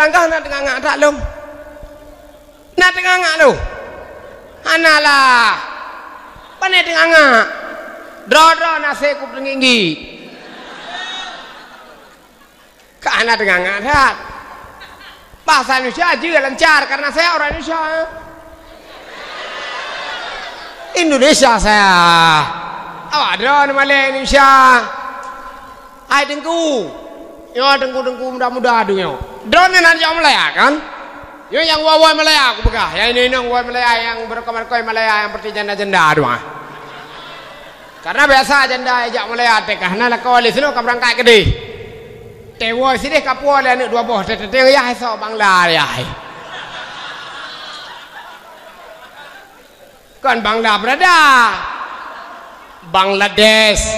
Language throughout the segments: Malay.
langkah nak tengah tak lum. Nak tengah lu. Analah. Pane tengah. Dro nasi ku tinggi. Ka anak tengah tak. Bahasa Indonesia aja lancar karena saya orang Indonesia. Indonesia saya. Awak ada nama Indonesia. Ai dengku. Yo dengku mudah-mudah dunia. Drone nanti yang Malaya kan? Yo yang wawai Malaya aku pegah. Yang ini wawai Malaya yang berkomar-komar Malaya yang seperti janda-janda doang. Karena biasa janda ajak Malaya tekah nak kawali sini kau berangkat gede. Tewo sini kapua le anak dua boh teteh ya esok Bangla ya. Kan Bangla berada. Bangladesh.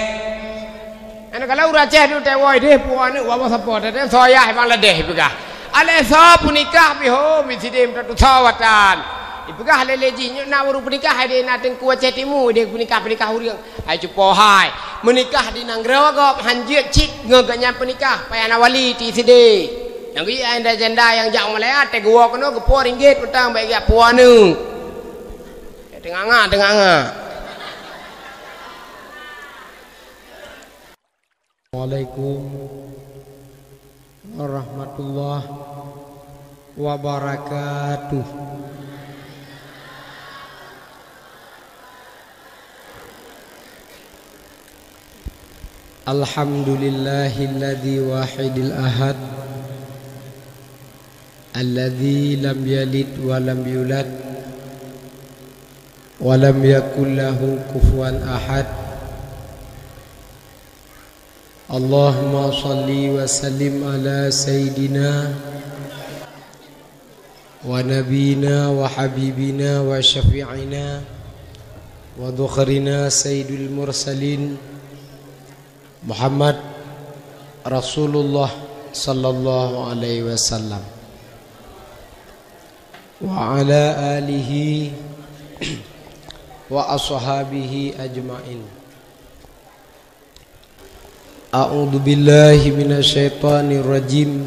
Anak kalau Aceh tu tewo dia puan ni wawa support teteh soya Bangladesh pegah. Ale so punikah biho misidim tu sawatan. Ipegah leleji nak baru punikah dia nak tengku Aceh Timur dia punikah huriang. Hai cupo hai. Menikah di Nanggrewa gop hanjut cik ngeganya penikah payana wali ti side. Yang gi anda janda yang jak Malaya te gua kono ke RM4 petang bagi puan nu. Tengah. Assalamualaikum warahmatullahi wabarakatuh. Alhamdulillahilladzi wahidil ahad alladzi lam yalid wa lam yulad wa lam yakul lahu kufuwan ahad. Allahumma salli wa sallim ala sayyidina wa nabiyina wa habibina wa syafi'ina wa dhukhrina sayyidul mursalin Muhammad Rasulullah sallallahu alaihi wasallam wa ala alihi wa ashabihi ajma'in. A'udzu billahi minasyaitonir rajim.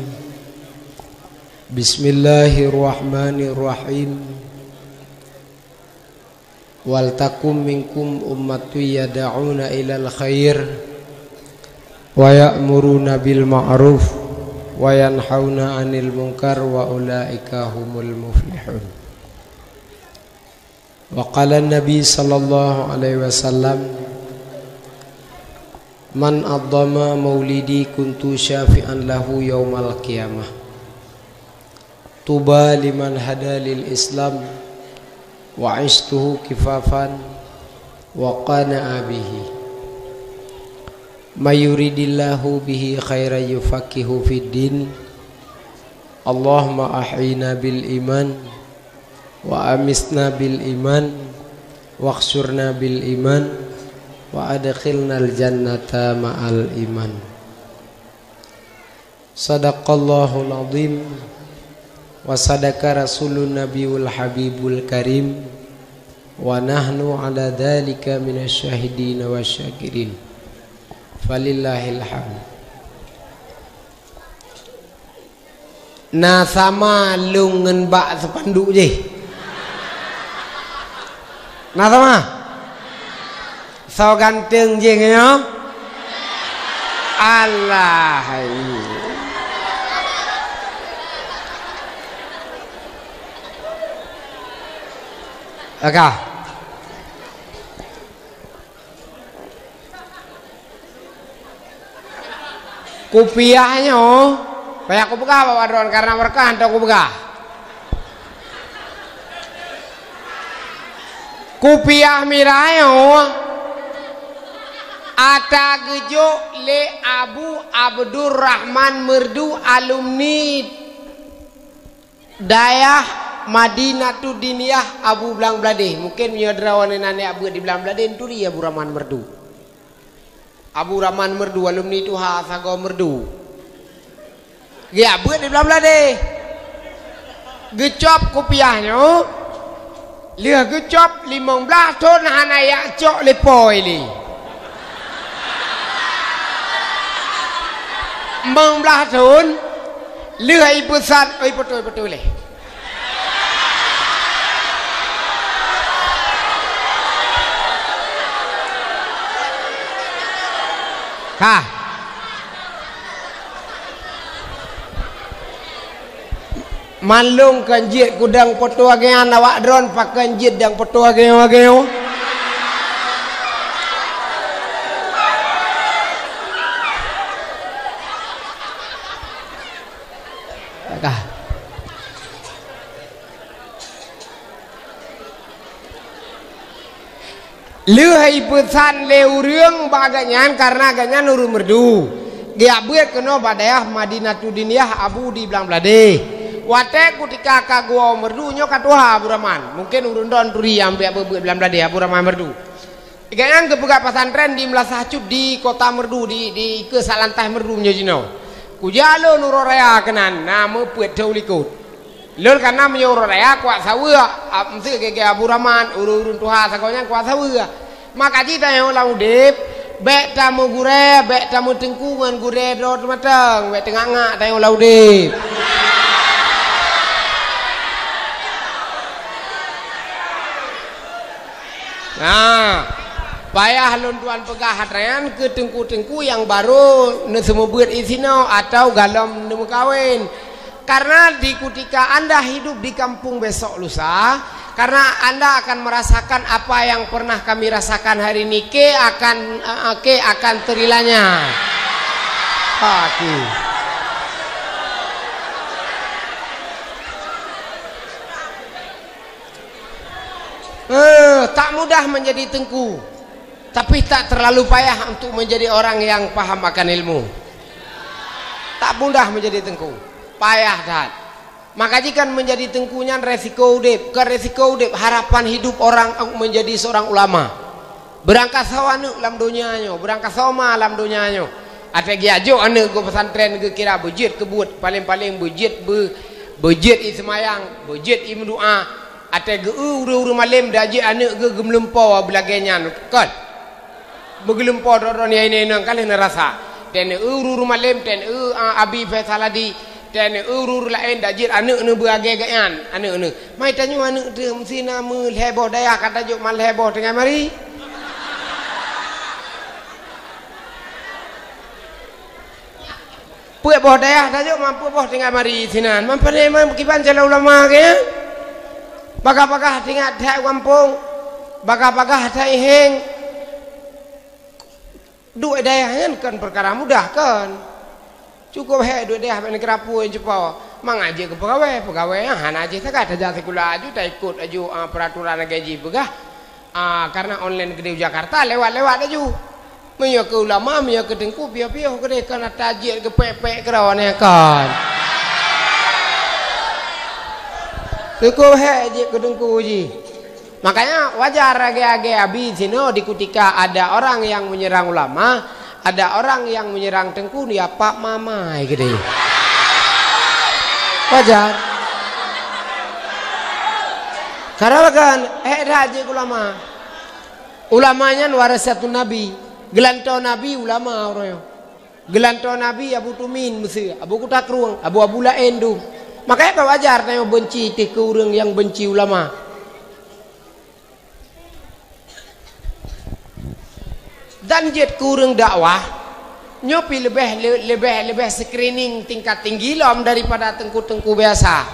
Bismillahirrahmanirrahim. Wal takum minkum ummatun yad'una ilal khair wa ya'muruna bil ma'ruf wa yanhauna 'anil munkar wa ulaika humul muflihun. Wa qala an-nabi sallallahu alaihi wasallam man addama maulidi kuntu syafi'an lahu yaumal qiyamah. Tuba liman hada lil islam wa ishtuhu kifafan wa qana'a bihi. Mayuridillahu bihi khairan yufaqihu fid din. Allahumma ahyina bil iman wa amisna bil iman wa khsurna bil iman wa adkhilnal jannata ma'al iman. Sadaqallahul azim wa sadaqa rasulun nabiyul habibul karim wa nahnu ala dzalika minasyahidin wasyakirin. Falillahil hamd. Na sama lungan bak sepanduk je. Na sama. So ganteng je ngyo. Allah. Akah. Kupiahnya kayak aku buka Pak Wadron karena berkah untuk aku buka. Kupiah mirayo ata gejo le Abu Abdurrahman Merdu alumni Dayah Madinatud Diniyah Abu Blang Blade. Mungkin menyoderawan nane Abu di Blang Blade itu dia Abu Rahman Merdu. Abu Rahman Merdu alumni itu Hasago Merdu. Ya buat di belah deh. Gecop kopiahnya. Lihat gecop 15 ton hanaya cok lepoi li. 15 ton lihai besar, betul leh. Kah? Malung kanjit kudang foto agean awak drone pakai kanjit dang foto ageo. Kah? Lihai pesan leu reung baganyan karena ganyan uru merdu. Dia buat kena badayah Madinatul Diniyah Abu di Blang Blade. Wate kutika kagua merdu nyo katuha Abu Rahman. Mungkin urun don turi ampe Abu Blang Blade Abu Rahman merdu. Ganyan ke buka pesantren di Melasacut di kota merdu di ke salantah merdu nyo jino. Kujalo nuroraya kenan nama puet taulikut. Lol karena menyoraya kuat sawa mesti ke Abu Rahman urun tuha sagonya kuat sawa. Maka cita yang ulang udip bek tamu gure bek tamu tengkungan gure dot matang bek tengah ngak tayang ulang udip. Nah, payah lon tuan pegah hatrayan ke tengku-tengku yang baru semua buat isino atau galam nemu kawin. Karena di ketika Anda hidup di kampung besok lusa, karena Anda akan merasakan apa yang pernah kami rasakan hari ini akan terilanya. Tak mudah menjadi tengku, tapi tak terlalu payah untuk menjadi orang yang paham akan ilmu. Tak mudah menjadi tengku, payah tak. Maka jika menjadi tengkunya resiko udip, ke resiko udip harapan hidup orang menjadi seorang ulama. Berangkat sawana dalam dunianya, berangkat sama dalam dunianya. Ada giajo ane go pesantren ke kira bejit kebut paling-paling bejit ismayang, bejit imdoa. Ate ge uru malam daji anak ge gemlempau belagenya kan begelempau doron ya ini nang kali nerasa dan uru malam dan abi Faisaladi dan uru lain daji anak ne beagagaan anak ne mai tanyu anak tu mesti nama heboh daya kata juk mal heboh tengah mari puak boh daya tajuk mampu boh tengah mari sinan mampane kiban jala ulama ke Baga-baga tinggal dak kampung, baga-baga hati heng. Duit daya kan perkara mudah kan. Cukup duit daya ben kerapu jepo. Mangaji ke pegawai han aja tak ada jasa kula aju tak ikut aju peraturan gaji begah. Karena online gede Jakarta lewat aju. Meyo ke ulama, meyo ke tengku piau-piau gede kan tajir ke pepek kerawane kan. Cukup je kedengku ji. Makanya wajar age-age abi sino di ketika ada orang yang menyerang ulama, ada orang yang menyerang tengku dia pak mamai gede. Wajar. Karena kan raja ulama. Ulamanya warasatun nabi. Gelantau nabi ulama orang. Gelantau nabi Abu Tumin mesti, Abu Kutakruang, Abu Laendu. Makanya kau wajar tanya benci ke orang yang benci ulama. Dan jet kurang dakwah nyopi lebih screening tingkat tinggi lom daripada tengku-tengku biasa.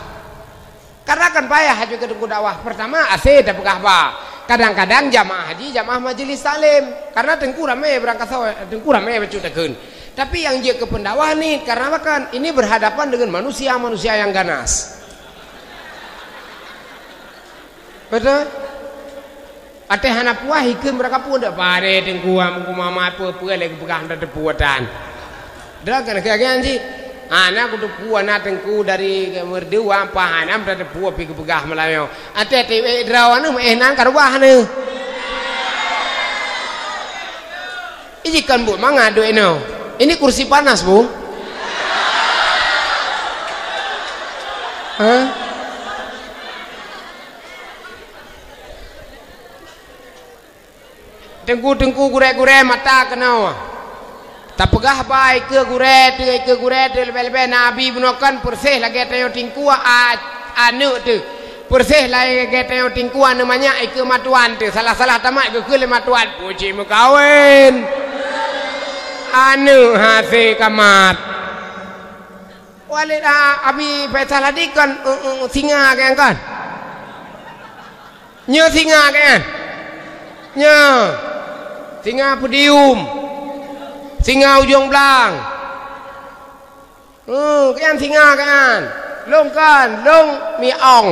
Karena kan payah juga tengku dakwah. Pertama asih dah pegah apa. Kadang-kadang jamaah haji, jamaah majelis salim. Karena tengku ramai berangkat sawah, tengku ramai bercutakan. Tapi yang dia ke pendakwah nih karena kan ini berhadapan dengan manusia yang ganas. Betul? Ate hana puah hikem mereka pun dak pare tengku amku mama apa lagi pegang dak puatan. Dak kan kagian sih. Ana kudu puah na tengku dari merdu apa hana dak puah pi pegah melayo. Ate te drawana enan karwah ne. Iji kan bu mangado eno. Ini kursi panas, Bu. Hah? Tengku-tengku gure-gure mata kenal. tak pegah baik ke gure tu lebih nabi bunokan persih lagi tayo tingkua anu tu persih lagi tayo tingkua namanya ke matuan tu salah tamak ke matuan puji mukawin anu hase kamat walid abi pesalah dikon singa kan nyo singa kan nyo singa podium singa ujung belang kan singa kan long mi ong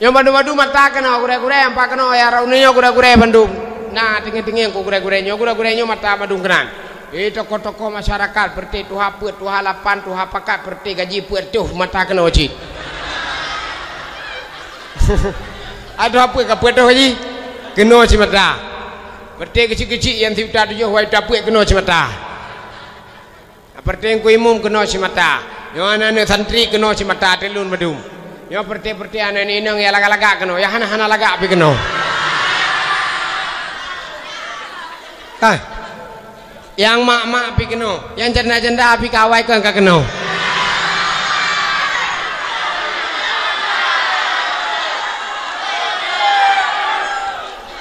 yang badu-badu mata kena gure-gure yang pak kena ya raunnya gure-gure bandung nah tinggi-tinggi yang gure-gure mata bandung kena toko-toko masyarakat berti tuha put tuha lapan tuha pakat berti gaji put tuh mata kena wajib ada apa ke put tuh gaji kena wajib mata berti kecil-kecil yang tidak tujuh wajib dapet kena wajib mata berti yang kuimum kena wajib mata yang anak-anak santri kena wajib mata telun badung yang berti anak ini yang laga-laga kena yang hana-hana laga api kena yang mak-mak api kena yang janda-janda api kawai kan kena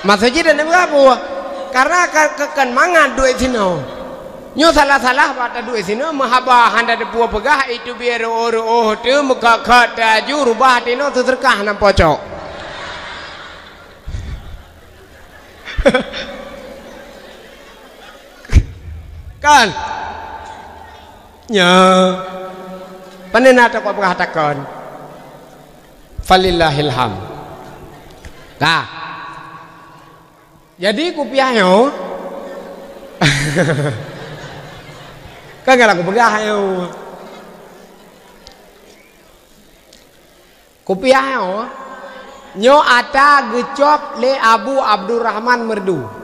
maksudnya dan apa karena kekan mangan duit sino nyo salah pada duit sino mahabah handa de buah pegah itu biar oh tu muka kata jurubah tino terserkah nam pocok kan nya panena tak apa katakan falillahil ham nah jadi kupiahnya kagak aku pegahnya kupiahnya nyo ata gecop le Abu Abdurrahman Merdu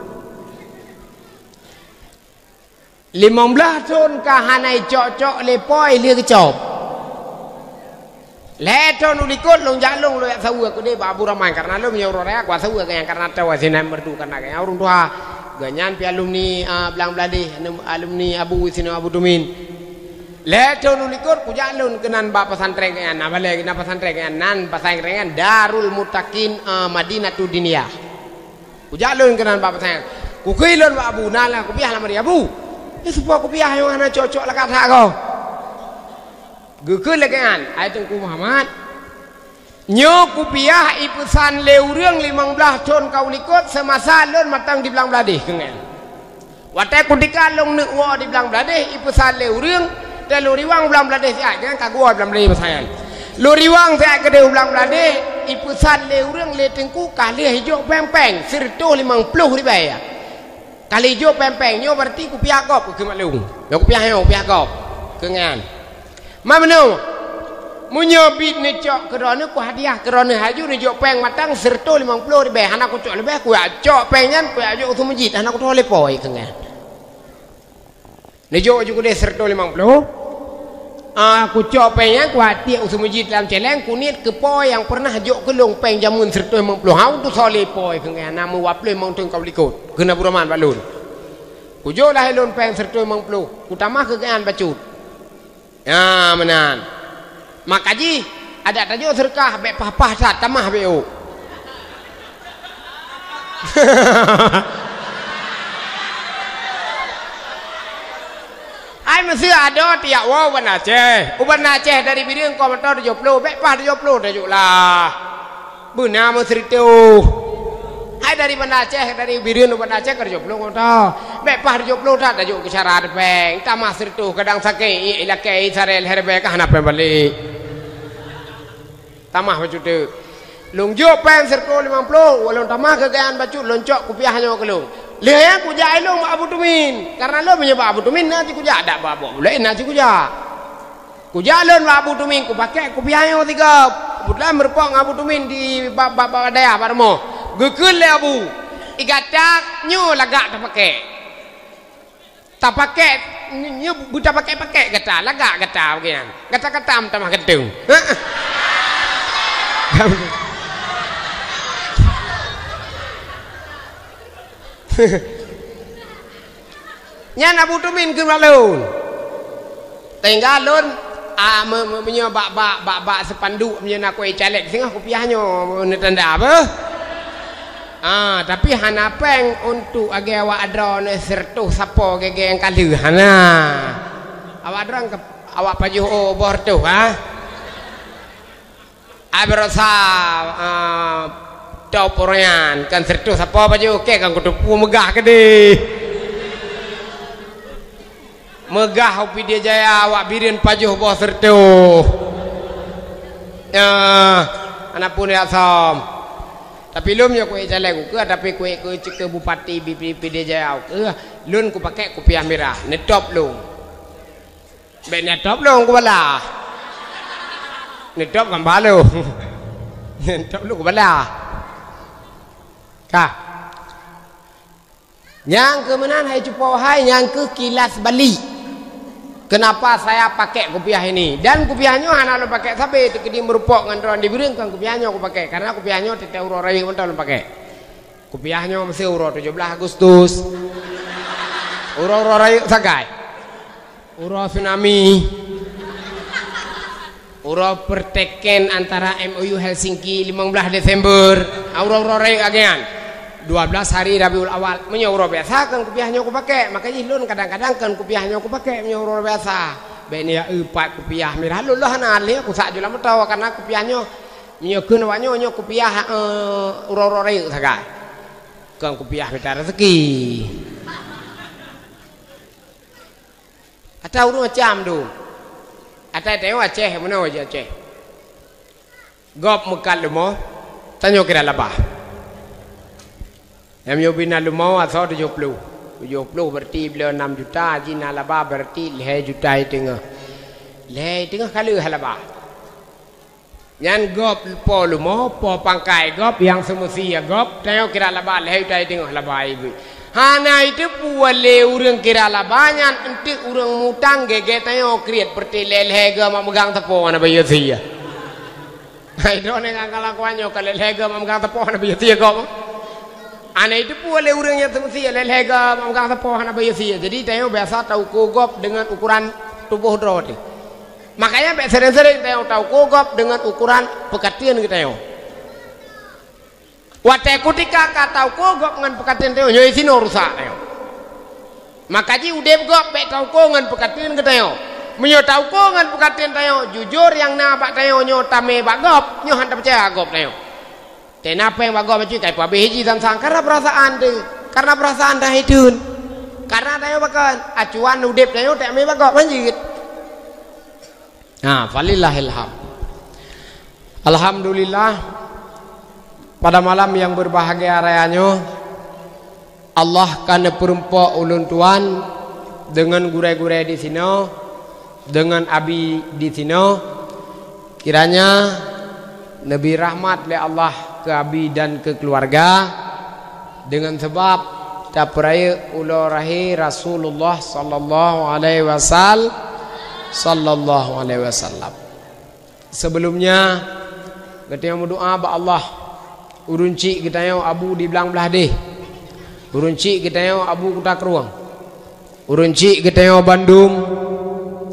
15 tahun kahanai cok le poi le kecop le tahun ulikut long jalung lo ya sawa ku de Abu Rahman karena lo menyoror ya ku sawa yang karena tawa sinan Merdu karena kayak orang tua ganyan pi alumni belang beladi alumni Abu Sino Abu Dumin le tahun ulikut ku jalun kenan ba pesantren kan apa lagi na pesantren kan nan pesantren Darul Muttaqin Madinatud Diniyah ku jalun kenan ba pesantren ku keilon ba Abu nala ku piah lamari Abu ya supaya ku piah yang ana cocok lah kata kau geukeuh lagi kan ai Tengku Muhammad nyo kupiah ipusan leurang 15 tahun kau likut semasa lon matang di belang beladih kengen watai kudika long nek wo di belang beladih ipusan leurang dan luriwang belang beladih sia kan kagua belang beladih pasayan luriwang sia gede belang beladih ipusan leurang le Tengku kali hijau pempeng sirto 50 ribai kali hijau pempeng nyo berarti kupiah kop ke malung yo kupiah kop kengen mamno munyobit ni cok kerana ku hadiah kerana haju ni jok peng matang serto 50 ribai anak ku cok lebih ku cok pengen ku ajak utuh masjid anak ku toleh poi kengan ni jok juga dia serto 50 ku cok pengen ku hati utuh masjid dalam celeng ku niat ke poi yang pernah jok ke long peng jamun serto 50 hau tu toleh poi kengan nama waple mau teng kau likut kena buraman balun ku jok lah lon peng serto 50 ku tamah ke kan bacut ya menan makaji ada tajuk serkah be papa sat tamah beu ai mesti ada tiak wow uban Aceh dari bidang komentar 70 be pah 70 tajuk lah beuna mau cerita ai dari Banda Aceh dari bidang uban Aceh ke 70 komentar be pah 70 tak tajuk kecara peng tamah cerita kadang sakit ilakai sarel herbe ka hanap balik tamah baju tu lungjo pen serko 50 walon tamah kegaan baju loncok kupiah hanya kelung le ku jai long Abu Tumin karena lo menyebab Abu Tumin nanti ku ja ada babo boleh nanti ku ja lon Abu Tumin ku pakai kupiah yang tiga bulan merpong Abu Tumin di baba daya parmo geukeuh le Abu igatak nyo lagak tak pakai nya buta pakai kata lagak kata bagian kata tamah gedung nya nabu tumin ke malun tinggalun menyo bak sepanduk menyo nak kuih caleg singah kopiahnya tanda apa tapi hanapeng untuk age awak adron sertuh sapo gege yang kalu hana awak adron awak pajuh obor tuh berasa tau poroyan kan sertuh sapo pajuh ke kan kutupu megah gede megah upi dia jaya awak birin pajuh boh sertuh anak pun ya som tapi lum nya kuih caleg ke tapi kuih ke bupati BPD Jaya ke lun ku pakai kopiah merah netop lung be netop lung ku bala netop kan balu netop lung ku bala kah yang ke menan hai cupo hai yang ke Kilas Bali. Kenapa saya pakai kopiah ini? Dan kopiahnya anak lo pakai sampai di merupok ngan di biring kan kopiahnya aku pakai karena kopiahnya tete uro rai mentah lo pakai. Kopiahnya mesti uro 17 Agustus. Uro rai sagai. Uro tsunami. Uro perteken antara MOU Helsinki 15 Desember. Uro rai agean. 12 hari Rabiul Awal menyauro biasa kan kopiahnya aku pakai makanya lun kadang-kadang kan kopiahnya aku pakai menyauro biasa ben ya 4 kopiah merah luluh hanali aku sak jula tahu karena kopiahnya menyekeun awaknya nya kopiah uro-uro saga kan kopiah minta rezeki atau urang macam tu atau tengok Aceh mana aja Aceh gop mekal mo tanyo kira labah yang bina lumau asal 70 berarti beliau 6 juta jina laba berarti 2 juta tengah kali halaba yang gop po lumau po pangkai gop yang semestinya gop tengok kira laba 2 juta tengah laba ibu hana itu puale urang kira laba nyan enti urang mutang gege tengok kriat berarti lelhega memegang tepo na bayu sia hai do ne ngalakuannya kalau lelhega memegang tepo na bayu sia gop anak itu boleh urangnya semestinya lelega mengangkat tepoh anak bayi sih jadi tayo biasa tahu kogop dengan ukuran tubuh drone makanya sering-sering tayo tahu kogop dengan ukuran pekatian kita yo wate kutika tahu kogop dengan pekatian tayo nyoy sino rusak tayo makanya udah gop tahu ko dengan pekatian kita yo menyo tahu ko dengan pekatian tayo jujur yang nabak tayo nyo tame bagop nyo hantar percaya gop tayo kenapa yang bagus macam kayak pabe hiji dan sang karena perasaan dah hidun karena tayo bahkan acuan udep tayo tak me bagus manjit falillahil hamd alhamdulillah pada malam yang berbahagia rayanya Allah kana perempuan ulun tuan dengan gurai-gurai di sini dengan abi di sini kiranya Nabi rahmat oleh Allah ke abi dan ke keluarga dengan sebab tapraya ulah rahi Rasulullah sallallahu alaihi wasallam. Sebelumnya kita mau doa ba Allah urunci kita yo abu di belang belah deh. Urunci kita yo abu kutak ruang. Urunci kita yo Bandung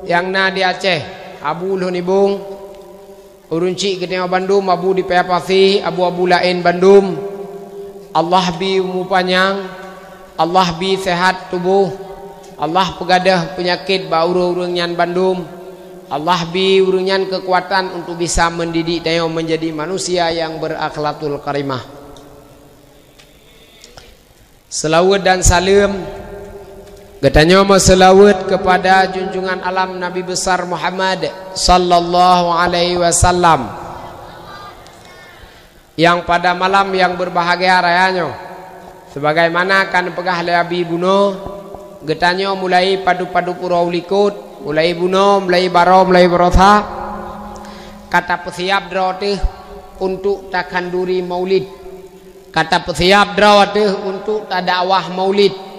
yang na di Aceh abu lo nibung. Urunci kita Bandung abu di Payapasi abu lain Bandung Allah bi umur panjang Allah bi sehat tubuh Allah pegadah penyakit ba urang nyan Bandung Allah bi urang nyan kekuatan untuk bisa mendidik tayo menjadi manusia yang berakhlakul karimah selawat dan salam katanya selawat kepada junjungan alam Nabi besar Muhammad sallallahu alaihi wasallam yang pada malam yang berbahagia rayanya sebagaimana kan pegah Abi Buno getanya mulai padu-padu purau likut mulai Buno mulai baro mulai berotha kata pesiap drawatih untuk takanduri maulid kata pesiap drawatih untuk tadakwah maulid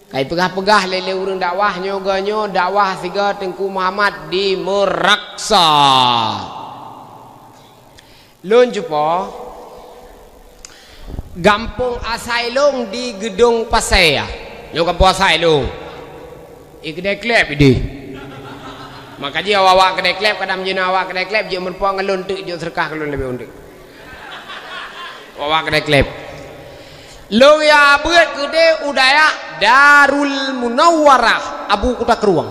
Kai pegah-pegah lele urang dakwah nyoganyo dakwah siga Tengku Muhammad di Meraksa. Lun jupo Gampung Asailung di Gedung Pasaya. Yo kampung Asailung. Kedai klep ini. Maka dia awak kedai klep kadang jena awak kedai klep je merpuang ngelun tek je serkah kelun lebih undek. Awak kedai klep. Lo ya buat gede udaya Darul Munawwarah Abu Kuta Keruang.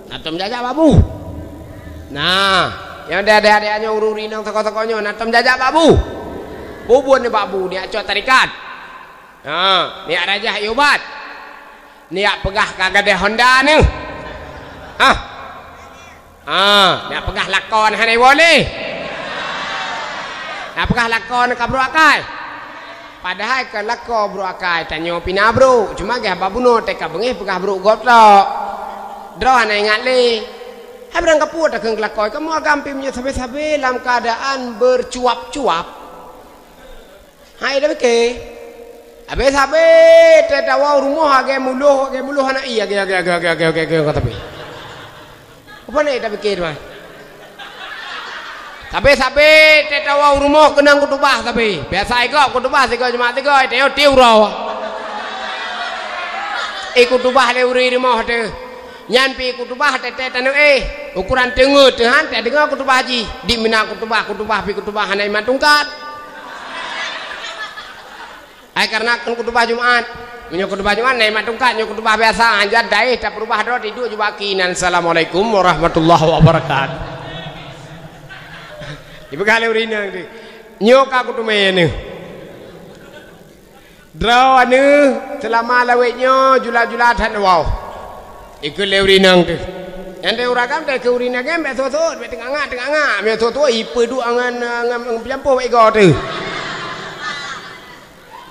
Natem jajak babu. Nah, yang ada-adanya ururi nang toko-tokonya natem jajak babu. Bubun ni babu ni acot tarikat. Nah, ni Raja Yubat. Ni pegah kagade Honda ni. Ni pegah lakon hanai boleh. Ni pegah lakon ka bro akai. Padahal ke lako bro akai tanyo pina bro cuma ge babuno teka bengih pegah bro gotok dro ana ingat le habrang kaput akeng lakoi kamu agam pimnya sabe-sabe dalam keadaan bercuap-cuap hai dah ke abe sabe tetawa rumah ge muluh anak iya ge kata be apa ni dah pikir mah Sabe tetawa rumah kenang kutubah sabe. Biasa ikut kutubah sego jemaat tigo teo tiu raw. Kutubah le uri rumah te. Nyan pi kutubah tete tanu ukuran tengut han te dengar kutubah haji. Di mina kutubah pi kutubah hanai matungkat. Karena kan kutubah Jumat. Minyo kutubah Jumat nai matungkat nyo kutubah biasa anjat dai tak berubah do tidu juga kinan. Assalamualaikum warahmatullahi wabarakatuh. Ibu kali urina tu, nyoka aku tu main ni. Draw anu selama lawetnya jula-jula tan wow. Ikut le urina tu. Ente uragam te ke urina game betul-betul tengah-tengah me tu ipe du angan piampo ego tu.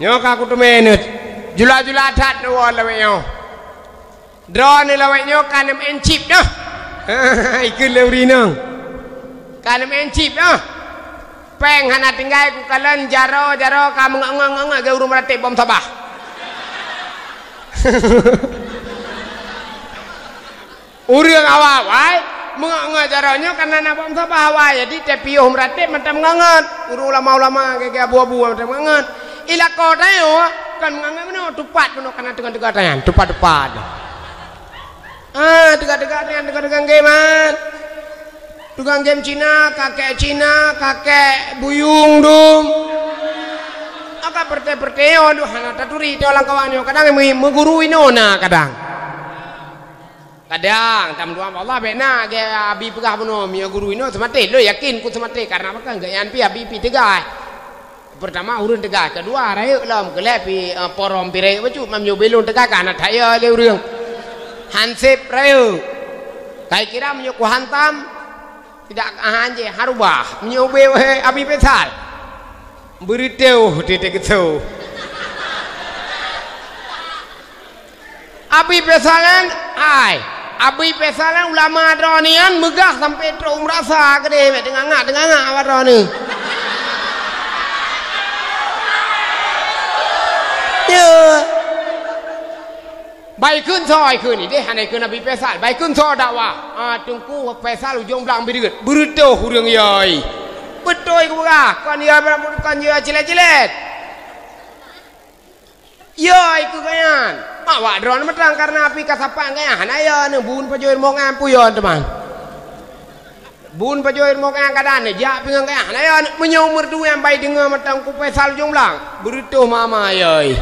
Nyoka aku tu main ni. Jula-jula tan wow lawetnya. Draw ni lawetnya kan encip dah. Ikut le urina. Kan mencip dah. Peng hana tinggal ku kalian jaro kamu ngang ke urung meratik bom sabah. Urang awal menganga jaronya karena na bom sabah awal jadi tepiuh meratik macam ngangat. Urung ulama-ulama ke abu-abu macam ngangat. Ila kota yo kan ngangat meno tupat meno kana tengah-tengah tangan tupat-tupat. Tengah-tengah geman. Tukang game Cina, kakek buyung dum. Aka perte-perte aduh hana taturi te orang kawannya kadang menggurui nona kadang tam dua Allah bena ge abi pegah bono mi gurui no semate lo yakin ku semate karena apa enggak yan pi abi pi tegah. Pertama urun tegah, kedua rayu lam kelep pi porom pire baju mamyo belon tegah kana thaya le urang. Hansip rayu. Kai kira menyo ku hantam tidak hanje harubah menyobe abi pesal beriteu titik itu abi pesalan abi pesalan ulama dronian megah sampai tro merasa gede tengah awak droni ya baik kun soy kun ini deh hanai kun abi pesal baik kun so dakwah tungku pesal ujung belang birit berito hurung yoi betul ku buka kan dia cilet yoi ku kayan awak drone metang karena api kasapan kayan hanai ya ne bun pajoir mok ampu ya teman bun pajoir mok ang kadan ne jak pingang kayan hanai ya menyau merdu yang baik dengar metang ku pesal ujung belang berito mama yoi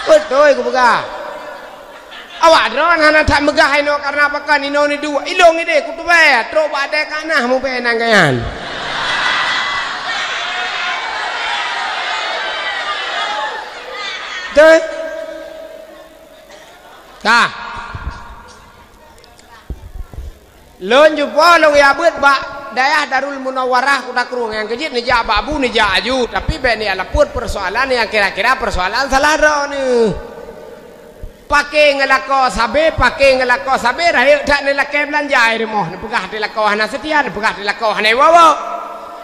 betul ku buka awak drone hana tak megah ino karena apa kan ino ni dua ilong ide kutu be tro bade kanah mu be nanggayan deh ta lon jupo lo ya beut ba daerah Darul Munawwarah Kuta Keruang yang kejit ni jak babu ni jak aju tapi be ni alaput persoalan yang kira-kira persoalan salah ro ni pakai ngelako sabe rayu tak ngelake belanja rumah pegah di lako hana setia pegah di lako hana wawo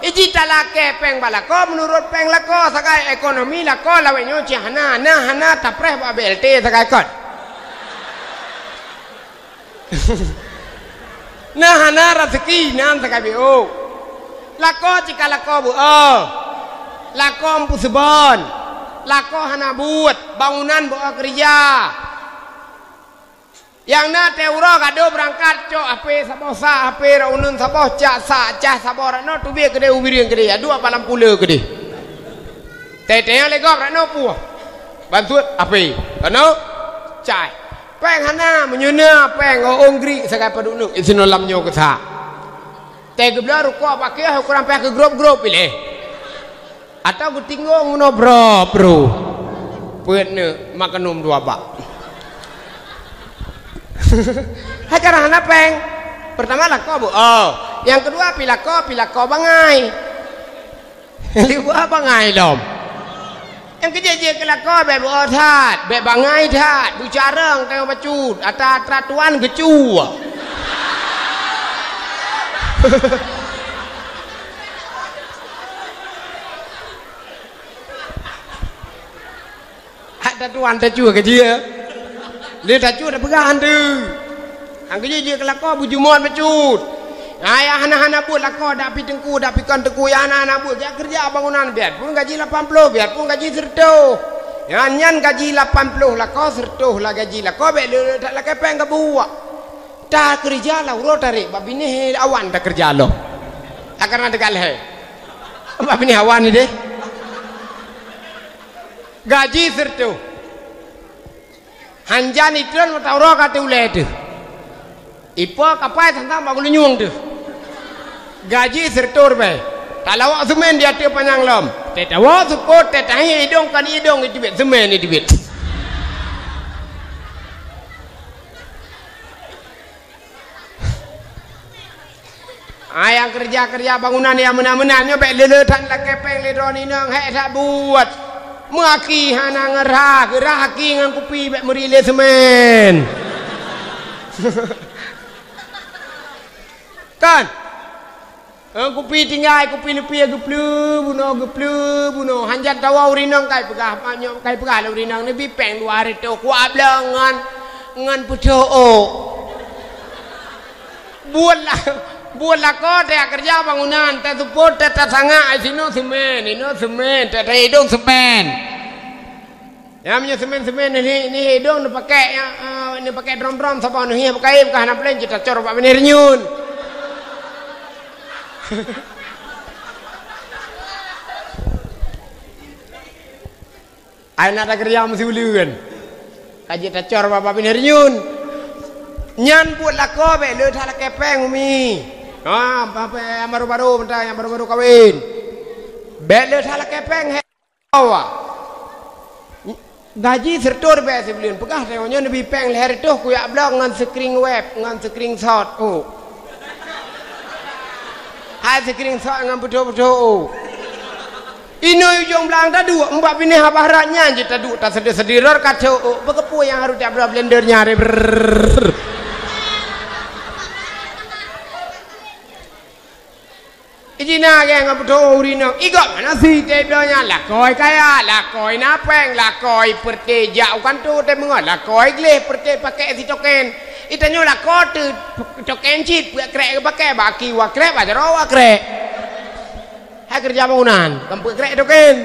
iji talake peng balako menurut peng lako sakai ekonomi lako lawenyo ci hana tapreh ba BLT sakai kot nah hana rezeki nan sakai BO lako jika lako bu lako empu sebon lako hana buat bangunan bu kerja yang na teuro kado berangkat cok ape sabosa ape raunun saboh cak sa cah sabor no tubi gede ubiri yang gede ya dua palam pula gede tete yang legok rano pu bantu ape rano cai peng hana menyuna peng ongri sakai padunuk isino lamnyo kesa te gebla ruko pakai kurang pakai ke grup pilih atau gutinggong no bro puetne makanum dua bak hai karena peng pertama lako bu yang kedua pilako bangai liwa bangai dom yang kejadian kelako be bu tat be bangai tat bu careng tengok bacut ata tratuan gecu ada tuan tacu ke dia dia tacu ada pegangan tu angka je kelako bujumon bacut ayah hana buat lako dak pi tengku dak pi kan tengku ya anak buat dia kerja bangunan biar pun gaji 80 biar pun gaji serto ya nyan gaji 80 lako serto lah gaji lako be tak lah kepeng ke buat tak kerja lah uro tarik babine awan tak kerja lo akarna degal he babine awan ni deh gaji serto hanjan itu kan tahu kata uleh tu, ipo kapai tentang bagus nyung tu, gaji sertur be, kalau awak semen dia tu panjang lom, teta awak support teta hidung kan hidung itu bet semen itu bet, ayang kerja bangunan yang menang-menangnya be leletan lah kepeng ledron inang hek tak buat. Maki hana ngerah geraki ngan kupi bek merile semen kan kupi tinggal kupi lepi geplu buno hanjat tawa urinang kai pegah urinang ni bipeng 2 hari tu kuat belang ngan puto buat lah kau dia kerja bangunan tak support tak sangat ino semen tak hidung semen yang punya semen ni hidung ni pakai drum sabah ni pakai bukan nak plan kita cor pak bener nyun anak ada kerja mesti ulian kaji tak cor pak bener nyun nyan buat lako be le thala kepeng umi apa yang baru-baru mentah yang baru-baru kawin bele salah kepeng hewa gaji sertur be sebelum pegah tengoknya lebih peng leher itu kuyak blog ngan screen web ngan screen shot hai screen shot ngan betul-betul ino ujung belang tadu mbak bini habaratnya je tadu tak sedir-sedirar kacau bekepu yang harus dia blendernya Ijina ke ngap betul urina igak mana si tebelnya lakoi kaya lakoi napeng lakoi perte jauh kan tu te mengot lakoi gleh perte pakai si token itanyo lakoi tu token cit krek pakai baki wa krek aja rawa krek hai kerja bangunan kampung krek token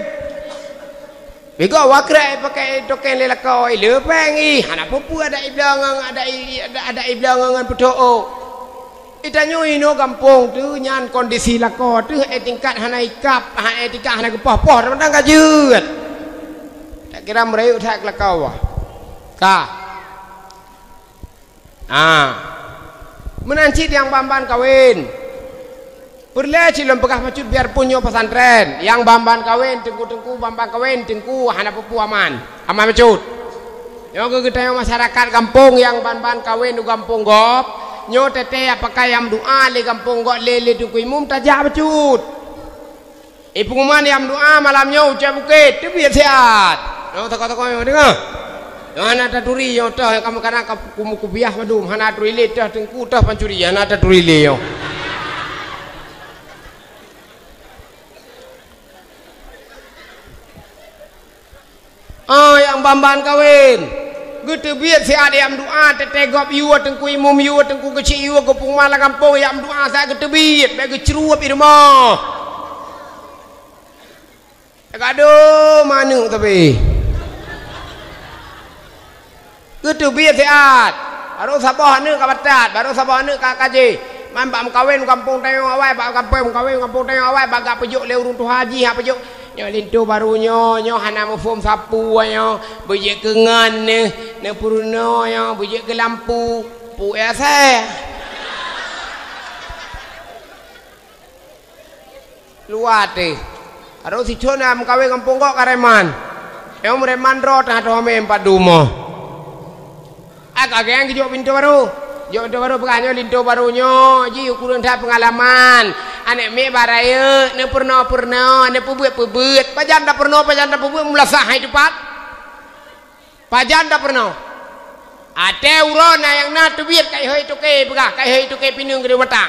bego wa krek pakai token le lakoi le pengi hana pupu ada iblangan betul itanyo ino kampung tu nyan kondisi lako tu tingkat hana ikap tingkat hana gepoh-poh teman kajut tak kira merayu tak lako ka menancit yang bamban kawin perle cilon pegah macut biar punyo pesantren yang bamban kawin tengku bamban kawin tengku hana pupu aman macut yang kegetayo masyarakat kampung yang bamban kawin di kampung gop nyo tete apakah yang doa le kampung gok lele tu kuimum tajak becut pengumuman yang doa malamnya ucap bukit tu biar sehat no toko-toko yo dengar yo ana taturi yo tah kamu kana kumu kubiah madum hana turile tah tengku tah pancuri ana taturi le yo ang bamban kawin. Gitu biar si ada yang doa tetegop yu tengku imum yu tengku kecil yu gopung malang kampung yang doa saya gitu biar bagi ceruap di rumah. Aduh mana tapi. Gitu biar si ad. Baru sabah ni kabatat, baru sabah ni kakaji. Man bam kawin kampung tengok awai, bam kampung kawin kampung tengok awai, bagak pejuk leu runtuh haji hak pejuk. Nyo lintu barunya nyo hana mufum sapu nyo bejek kengan ne puruno nyo bejek ke lampu pu ese luar deh aro si chona mkawe kampung kok kareman reman ro tah to me empat dumo agak geng jo pintu baru bukannya lintu barunya ji ukuran dah pengalaman anek me baraya ne purna ne pebut pajan dah purna melasah hai cepat pajan dah purna ate urona yang na tubiet kai hoi tuke begah kai hoi tuke pinung gede matang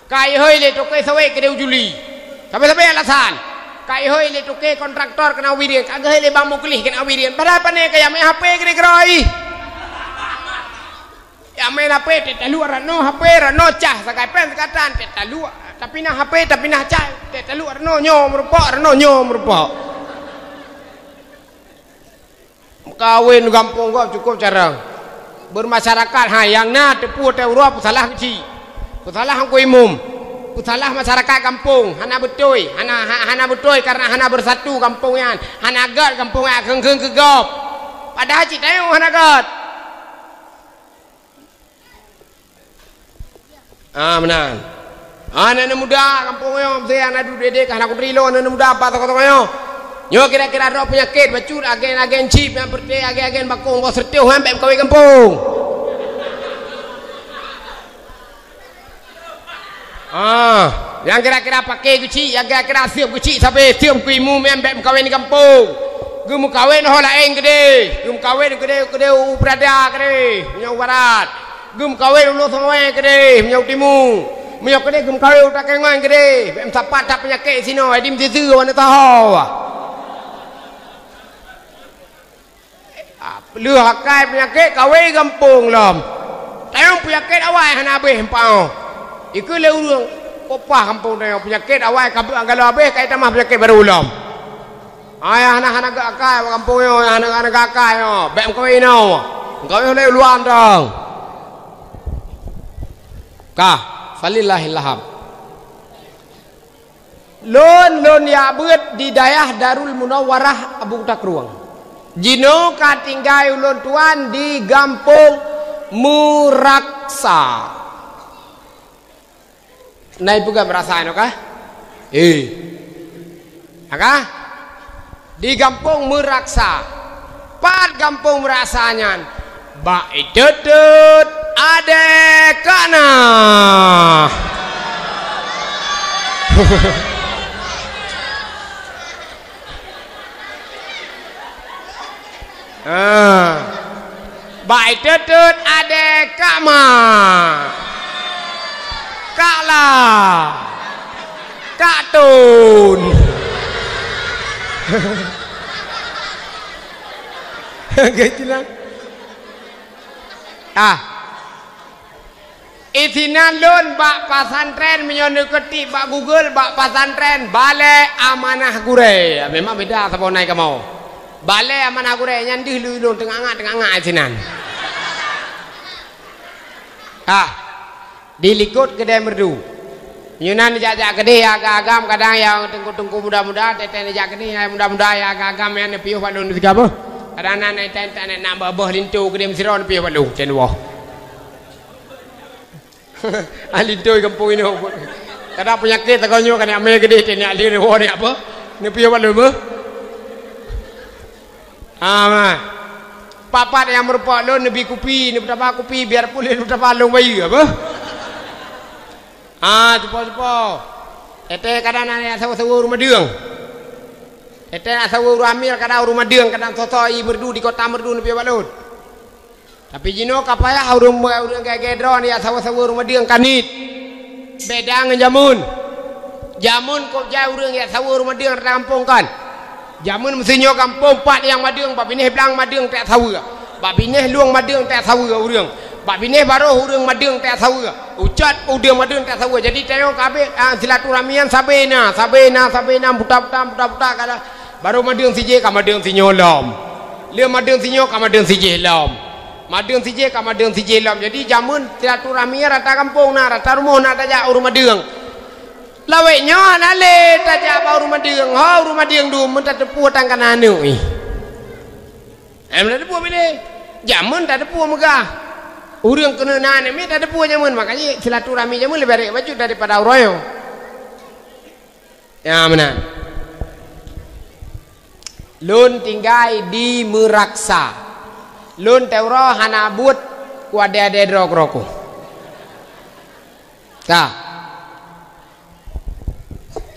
kai hoi le tuke sawe gede juli sampai alasan kai hoi le tuke kontraktor kena wirian kagak hoi le bambu kelih kena wirian berapa ne kaya me HP gede geroi ya main HP tetalu rano HP rano cah sakai pen sekatan tetalu tapi nah HP tapi nah cah tetalu rano nyo merupok kawin kampung kok cukup jarang bermasyarakat hayang na tepu teurua pusalah kecil pusalah angku imum pusalah masyarakat kampung hana betul karena hana bersatu kampungnya hana agak kampungnya keng kegop padahal cita yang hana agak menan. Anak muda kampung yo saya anak duduk dedek anak kutrilo anak muda apa toko yo. Yo kira-kira ada penyakit bacut agen chip yang perti agen bakung kau sertiu sampai kawin kampung. Yang kira-kira pakai kecil, yang kira-kira siap kecil sampai siap kuimu sampai kawin di kampung. Gemu kawin hola eng gede, gemu kawin gede berada gede, punya barat. Gum kawin ulo semua gede, menyau timu, menyau gede gum kawin utak kengan gede, bem sapat tak penyakit sino, edim zizi wana tahu. Lu hakai penyakit kawin kampung lom, tayong penyakit awai hana abeh empau, ikut le urang kopah kampung tayong penyakit awai kalau abeh kait tamah penyakit baru lom. Ayah hana gakai kampung yo, hana gakai yo, bem kawin no, kawin le luan dong. Kah falillahilham lon ya beut di daerah Darul Munawwarah Abu Takruang jino ka tinggal ulun tuan di Gampung Muraksa nai juga merasaan kah akah di Gampung Muraksa pat Gampung Muraksanya ba itutut adek kana baik tutut adek kama kala katun gitulah Itinan lon bak pasantren menyoneketi bak Google bak pasantren Balai Amanah Gure. Memang beda sama naik kamu. Balai Amanah Gure nyandih lulun tengah-tengah itinan. Dilikut kedai merdu. Yunan jajak kedai agam kadang yang tengku-tengku muda-muda teten jajak kedai yang muda-muda ya agam yang piuh balun tiga apa? Kadang nanai tenten nak bawah lintu kedai mesiron piuh balun cenwah. Alinto kampung ini kadang penyakit takonyo kan ame gede ni ali ni ho ni apa ni piye balu mo papat yang merupakan lo nebi kopi ni betapa kopi biar pulih betapa long bayi apa cepo tete kadang nak sawu rumah deung tete nak sawu ramil kadang rumah deung kadang sosoi merdu di kota merdu ni piye balu tapi jino kapaya urang gegedron ya sawa-sawa rumah dia kanit beda dengan jamun kok jauh urang ya sawa rumah dia kampung kan Jamun mestinya kampung pat yang madung bab binih belang madung tak tahu. Bab binih luang madung tak tahu urang. Bab binih baru urang madung tak tahu. Ucat udang madung tak tahu. Jadi tengok kabeh silaturahmian sabena buta kala baru madung sije ka madung sinyolom. Leu madung sinyo ka madung sije lom. Madung sije ka madung sije lom. Jadi jamun silaturahmian rata kampung na rata rumah na tajak urang madung. Laweknya nale tajak ba urang madung. Ha urang madung du mun tak tepu tang kananu ih. Tak tepu bile. Jamun tak tepu megah. Urang kena nane mi tak tepu jamun makanya silaturahmi jamun lebih baik baju daripada uroyo. Ya mana? Lun tinggal di Meraksa. Lun teuro hana but ku ade-ade drog-roku. Ka.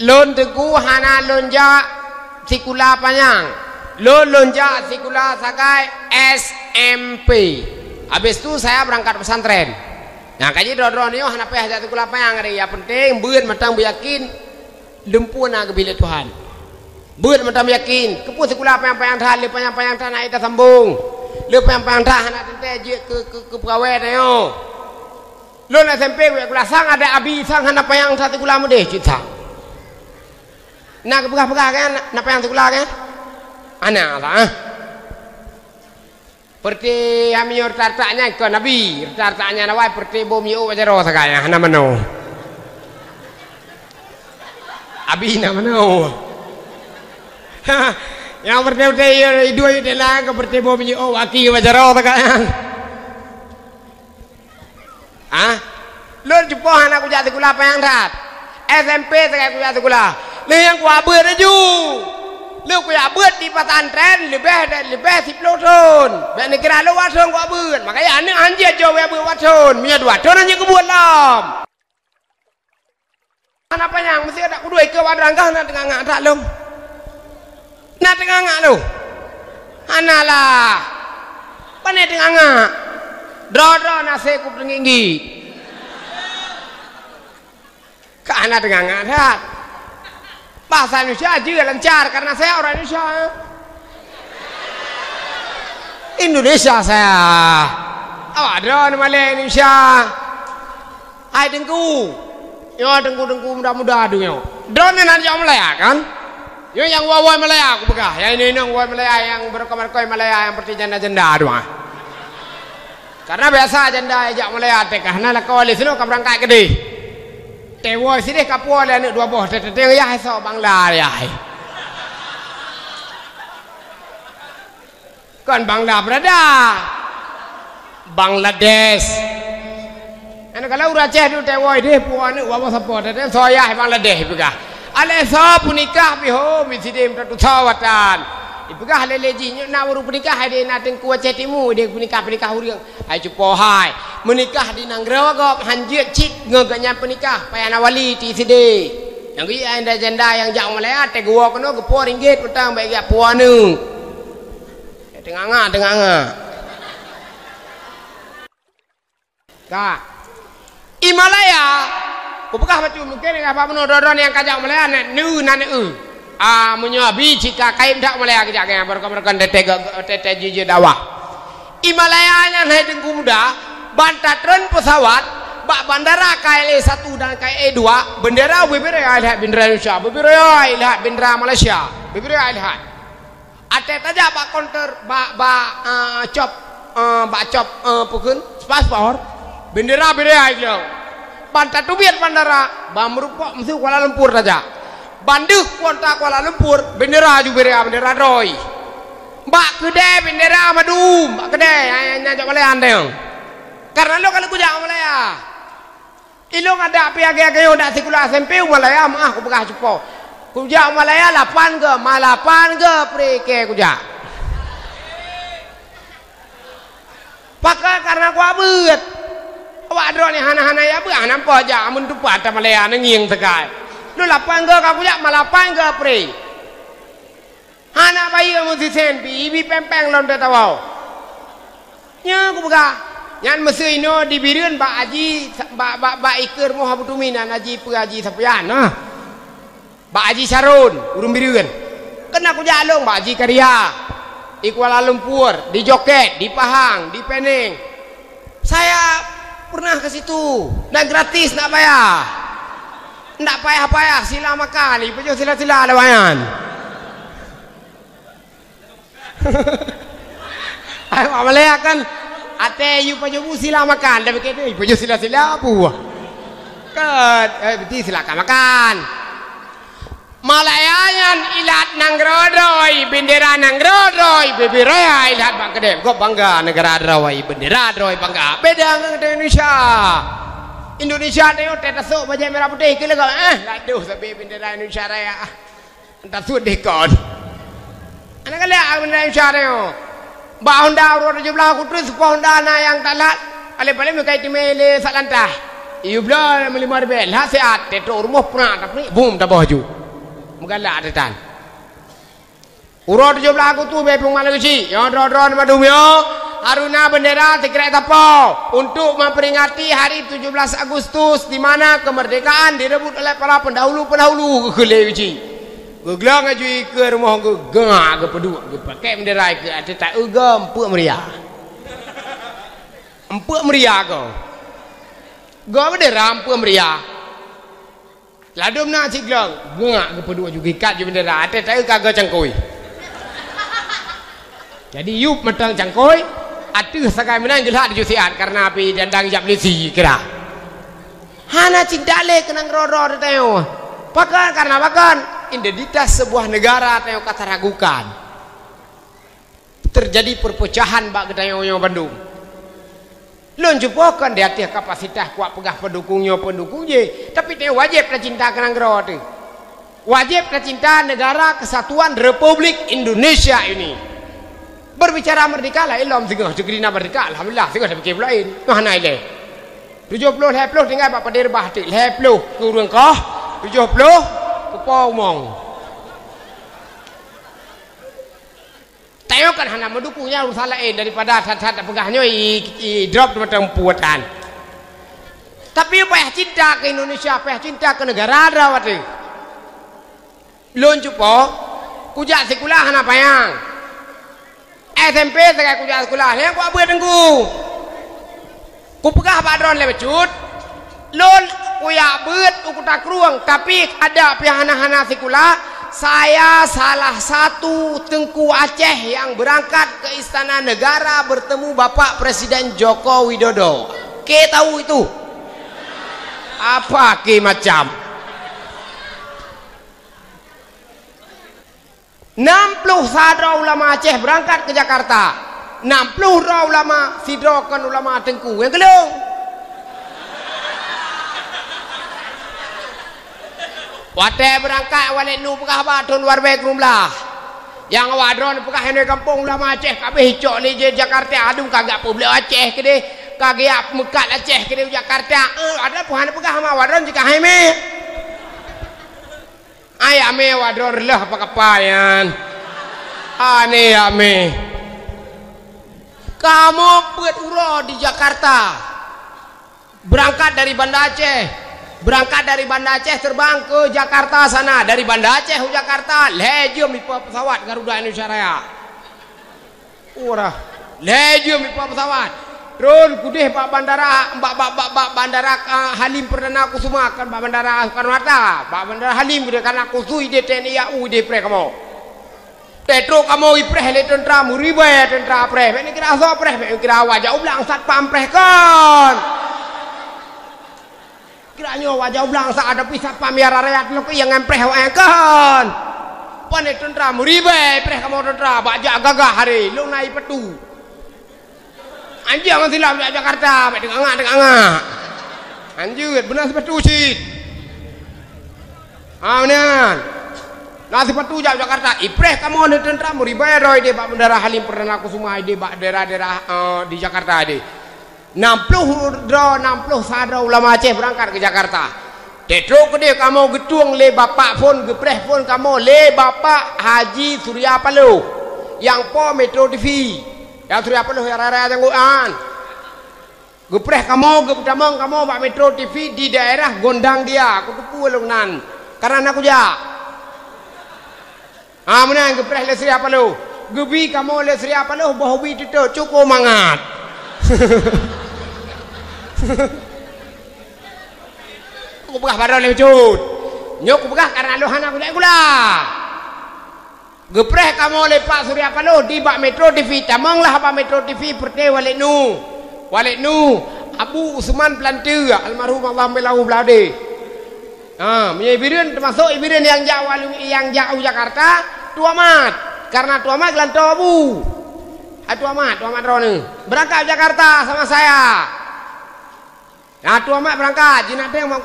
Lun teku hana lonja sikula panjang. Lun lonja sikula sakai SMP. Habis itu saya berangkat pesantren. Nah, kaji dodron yo hana peh jatuh kula panjang ari ya penting beun matang yakin dempuna ke bilik Tuhan. Beut macam yakin kepu sekolah payang-payang tah le payang-payang tah naik dah sambung le payang-payang tah nak tente je ke pegawai dah yo lo nak SMP we kula sang ada abi sang hana payang tah sekolah mu deh cita nak pegah-pegah kan nak payang sekolah kan ana lah perti aminyor tartanya ke nabi tartanya nawai perti bom yo wajaro sakaya hana mano abi na mano yang berdeh dua itu lah ke bertemu punya oh aki wajaro tak kan ah lu jumpa anak aku jatuh sekolah payang rat SMP saya aku jatuh sekolah lu yang ku abet aja lu ku abet di pesantren lebih 10 tahun ben kira lu waton ku abet makanya anak anjir jauh abet waton punya dua tahun aja kebuat lam anak payang mesti ada ku dua ke wadrangkah nak tengah ngak tak long nak tengah ngak lu analah pane tengah ngak dro nasi ku tinggi ke anak tengah ngak dah bahasa Indonesia aja lancar karena saya orang Indonesia saya ada nama Indonesia hai dengku yo dengku mudah-mudah aduh yo drone nanti om Malaya kan yo yang wawai Malaya aku pegah yang ini yang wawai Malaya yang berkamar-kamar Malaya yang seperti janda-janda aduh karena biasa janda ajak Malaya tekah nah lah kawali sini kamu berangkat gede tewo sini kapua le anak dua boh teteh ya so Bangla ya kan Bangla berada Bangladesh anak kalau Aceh tu tewo deh puan ni wawa support teteh soya Bangladesh pegah ale so punikah biho misidim tu sawatan ipegah leleji na baru punikah ade na tengku Aceh Timur dia punikah huriang ai cupo hai menikah di Nanggrewa gop hanjit cik ngeganya penikah payana wali ti side yang gi anda janda yang jak Malaya te gua kono gepo ringgit petang baik ya puan nu tenganga ka Himalaya kupekah batu mungkin apa pun dodon yang kajak Malaya nu nan menyobi jika kain tak Malaya kejak yang berkomorkan tete jiji dawah Himalaya nya naik tengku muda bantatren pesawat bak bandara KLE 1 dan KLE 2 bendera bendera lihat bendera Indonesia bendera lihat bendera Malaysia bendera lihat ate taja bak counter bak cop pukun paspor bendera itu bantat tu biar bandara ba merupa mesti Kuala Lumpur saja banduk kota Kuala Lumpur bendera juga bendera Roy bak kedai bendera Madu bak kedai yang Malaya andeng karena lo kalau kujak Malaya ilong ada api age-age udah sekolah SMP Malaya mah aku bekah cupo kujak Malaya 8 ke preke kujak pakai karena ku abet awak drone ni hana-hana ya bu nampak aja amun tu pada Malaya ngiang sekali lu 8 ke kau kujak malah 8 ke pre hana bayi kamu si senpi ibi pempeng lonte tawau nya aku bekah yang mesti ino dibirian Pak Haji Pak Iker Muhammaduminan Haji Haji Sapian Pak Haji Sarun urung birian kena aku jalung Pak Haji Karya di Kuala Lumpur, di Joket, di Pahang, di Penang. Saya pernah ke situ dan gratis, nak bayar, nak payah-payah, sila makan, ibu sila-sila ada bayan. Ayo Malaya kan, ate you pajobu sila makan, tapi kita ibu sila-sila apa? Kan, betul silakan makan. Malayayan ilat nang rodoi, bendera nang rodoi, bebiraya ilat bang kedem. Kau bangga negara rodoi, bendera rodoi bangga. Beda dengan Indonesia. Indonesia tengok tetasuk baju merah putih kira kau. Laduh sampai bendera Indonesia raya. Entah sudah dekon. Anak kalian bendera Indonesia tengok. Bah Honda roda jumlah aku terus Honda na yang talat. Ale-ale mereka itu mele salantah. Iu belah melimar bel. Hasiat tetok rumah pernah tapi boom tak baju. Mugala adetan. Urut 17 aku tu bepung Malaysia. Yang dron madumyo Haruna bendera tikret tapo untuk memperingati hari 17 Agustus di mana kemerdekaan direbut oleh para pendahulu-pendahulu ke Lewiji. Geglang ajui ke rumah gegah ke peduk ke pakai bendera ke adetan ugam empuk meriah. Empuk meriah kau. Gua bendera empuk meriah. Ladum nak ciklang, gengak ke pedua juga ikat je bendera. Ate tak kagak cangkoi. Jadi yup metang cangkoi, atu sakai menang jelah di jusian karena api dandang jap lisi kira. Hana cinta le kenang roro teo. Pakan karena pakan identitas sebuah negara teo kata ragukan. Terjadi perpecahan bak teo Bandung. Lon jupokan dia tiap kapasitas kuat pegah pendukungnya tapi dia wajib tercinta kenang gero tu. Wajib tercinta negara kesatuan Republik Indonesia ini. Berbicara merdeka lah ilham singah segerina merdeka alhamdulillah singah dah fikir lain. Mana ile? 70 tinggal pak padir bah tik 70 kurang kah 70 kepau mong. Tayo kan hana mendukungnya urusan lain daripada tat-tat pegahnya drop macam puatan. Tapi payah cinta ke Indonesia, payah cinta ke negara rawat ni. Lon cupo, kujak sekolah hana payang. SMP sekai kujak sekolah, yang ku abu tengku. Ku pegah badron le becut. Lon ku ya beut ku tak ruang, tapi ada pihak hana-hana sekolah. Saya salah satu Tengku Aceh yang berangkat ke Istana Negara bertemu Bapak Presiden Joko Widodo. Ke tahu itu? Apa ke macam? 60 sadra ulama Aceh berangkat ke Jakarta. 60 ulama sidrokan ulama Tengku yang gelung. Wate berangkat walik nu pekah batun warbe kerumlah. Yang wadron pekah ini kampung ulama Aceh kabeh hicok li je Jakarta adung kagak publik Aceh ke de kagak mekat Aceh ke de Jakarta. Ada puhan pekah sama wadron jika haime. Ay ame wadron lah apa kapayan. Ane ame. Kamu buat uro di Jakarta. Berangkat dari Banda Aceh. Berangkat dari Banda Aceh terbang ke Jakarta sana. Dari Banda Aceh ke Jakarta lejum di pesawat Garuda Indonesia Raya. Urah lejum di pesawat. Terus kudih Pak Bandara Bandara Halim Perdana Kusuma kan Pak Bandara Soekarno-Hatta. Pak Bandara Halim kudih karena kusui di TNI AU di pre kamu. Tetro kamu ipreh le tentara muriba tentara pre. Ini kira so pre kira wajah ublang sat pampreh kan. Kiranya wajah ulang saat ada pisah pamiara rakyat lu yang empreh kan. Pane tentera muribe preh kamu tentera bajak gagah hari lu naik petu. Anjing silam di Jakarta mek dengangak. Anjing benar sepetu sih. Benar. Nasi petu Jakarta. Ipreh kamu di tentera muribe roy di Pak Bandara Halim Perdana Kusuma di daerah-daerah di Jakarta di. 60 sadra ulama Aceh berangkat ke Jakarta. Tetro ke dia kamu getung le bapak pun gepreh pun kamu le bapak Haji Surya Paloh yang po Metro TV yang Surya Paloh yang raya tangguhan gepreh kamu gepedamang kamu Pak Metro TV di daerah Gondang dia aku tupu alungnan karena aku ja Menang gepreh le Sri apa lu? Gebi kamu le Sri apa lu? Bahobi tu cukup mangat. Aku begah badan le cut. Nyok begah karena lu hana gula. Gepreh kamu le Pak Surya Paloh di Bak Metro TV. Tamanglah Bak Metro TV perte walik nu. Abu Usman Plantu almarhum Allah melahu belade. Punya ibirin termasuk ibirin yang jauh Jakarta Tua Mat. Karena Tua Mat gelanto Abu. Tua Mat Rone. Berangkat Jakarta sama saya. Nah Tua Mat berangkat. Jinak yang mau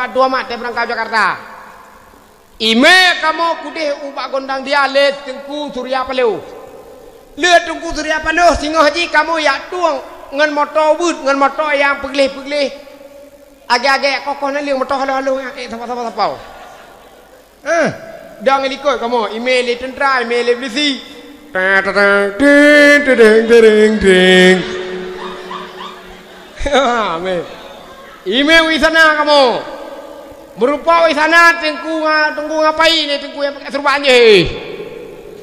Tua Mat dia berangkat Jakarta. Ime kamu kudih ubak gondang dia le Tengku Surya Paloh. Le Tengku Surya Paloh singo haji kamu ya tuang ngan motor but ngan motor yang peglih agak-agak kokoh nak liang motor halu-halu yang apa-apa. Dang ikut kamu email le tentera email le polisi. Ding. Email di sana kamu. Berupa di sana tengku ngapain ni tengku yang pakai serban je.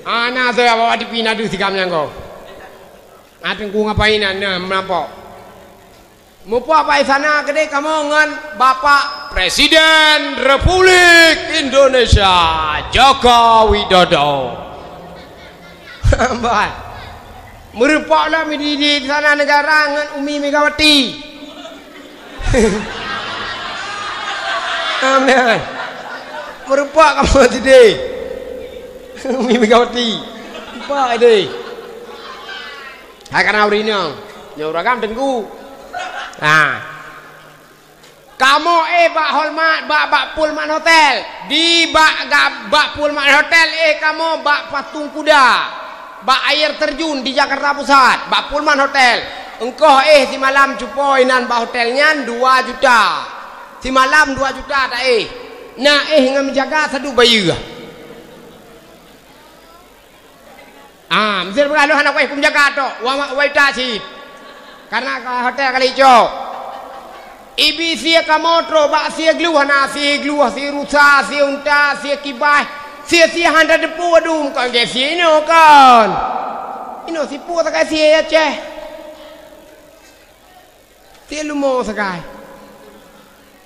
Anak saya bawa di pina tu sikamnya kau. Tengku ngapain anda melampau. Mupa apa di sana kedai kamu dengan Bapak Presiden Republik Indonesia Joko Widodo. Baik. Merupa lah di sana negara dengan Umi Megawati. Amin. Merupa kamu today. Umi Megawati. Apa ini? Karena hari ini nyoragam tengku. Kamu bak hormat bak Pullman Hotel di bak Pullman Hotel kamu bak patung kuda bak air terjun di Jakarta Pusat bak Pullman Hotel engkau si malam cupoinan bak hotelnya 2 juta si malam 2 juta tak nah dengan menjaga satu bayi mesti berlalu anak kum jaga tu waita si karena hotel kali hijau ibi sia kamotro bak sia gluhana sia gluh sia rusa sia unta sia kibah sia handa depu adum kan ke sia ino kan ino si pu tak sia ceh sia lumo sakai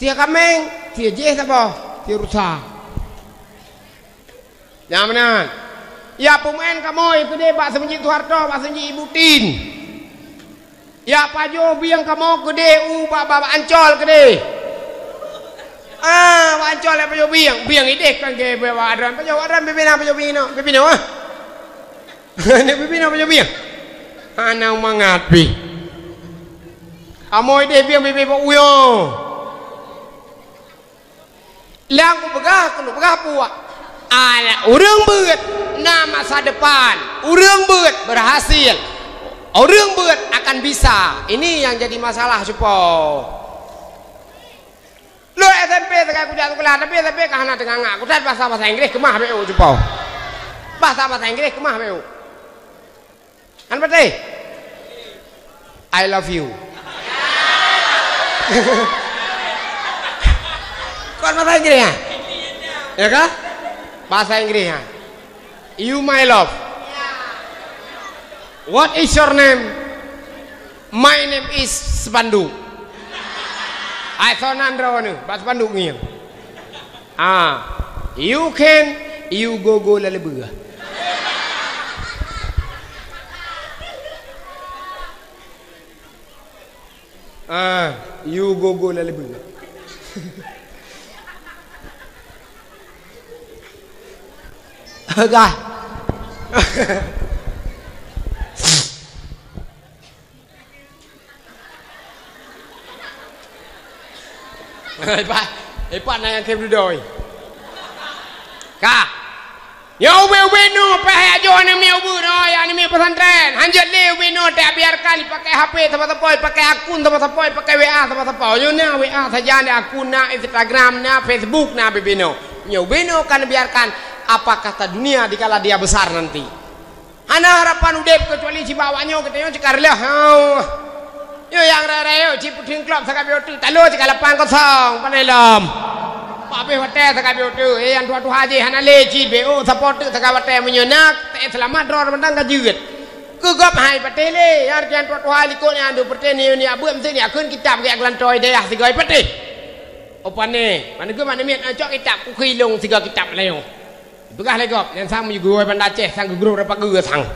sia kameng sia je sabo sia rusa nyamanan ya pemain kamu itu deh bak semenjik Soeharto bak semenjik Ibu Tin. Ya Pak Jobi yang kamu gede baba Ancol gede. Ancol ya Pak Jobi yang biang ide kan ke bawa adran Pak pimpinan Pak Jobi no pimpinan ini pimpinan Pak Jobi anak mangat bi kamu ide biang Pak Uyo lang begah puak anak urang beut na masa depan urang beut berhasil orang buat akan bisa. Ini yang jadi masalah supaya lu SMP sekarang aku jatuh kelas tapi SMP kahana tengah ngak aku tak bahasa Inggris kemah beu supaya bahasa Inggris kemah beu kan berarti I love you kan bahasa Inggris ya kah bahasa Inggris you my love. What is your name? My name is Sepandu. I saw Nandrawanu, Bas Pandu ngiyang. You go lalebega. You go lalebega. Agak. Hebat nak yang keblu doi. Kah? Ya ubeno peh ajo ni mi ubu no ya ni mi pesantren. Hanjat le ubeno tak biarkan pakai HP tempat-tempat, pakai akun tempat-tempat, pakai WA tempat-tempat. Yo na WA saja ni akun na Instagram na Facebook na ubeno. Ya ubeno kan biarkan apa kata dunia dikala dia besar nanti. Ana harapan udep kecuali si bawanya katanya cekar lah. Yo yang rare yo ciputin klub sakap yo tu talo cekala 8-0 panelom. Apa hotel tak ada tu? Yang tua haji hana leci be oh support tu tak hotel menyenak tak selamat dor mentang kajut. Kegap hai patele yang tua haji ko ni andu perteni ni abu mesti ni akun kitab ke aglantoy dia sigai pati. Opane, mana gua mana miat cok kitab ku khilung siga kitab leo. Begah legop yang sang guru bandar Aceh sang guru berapa guru sang.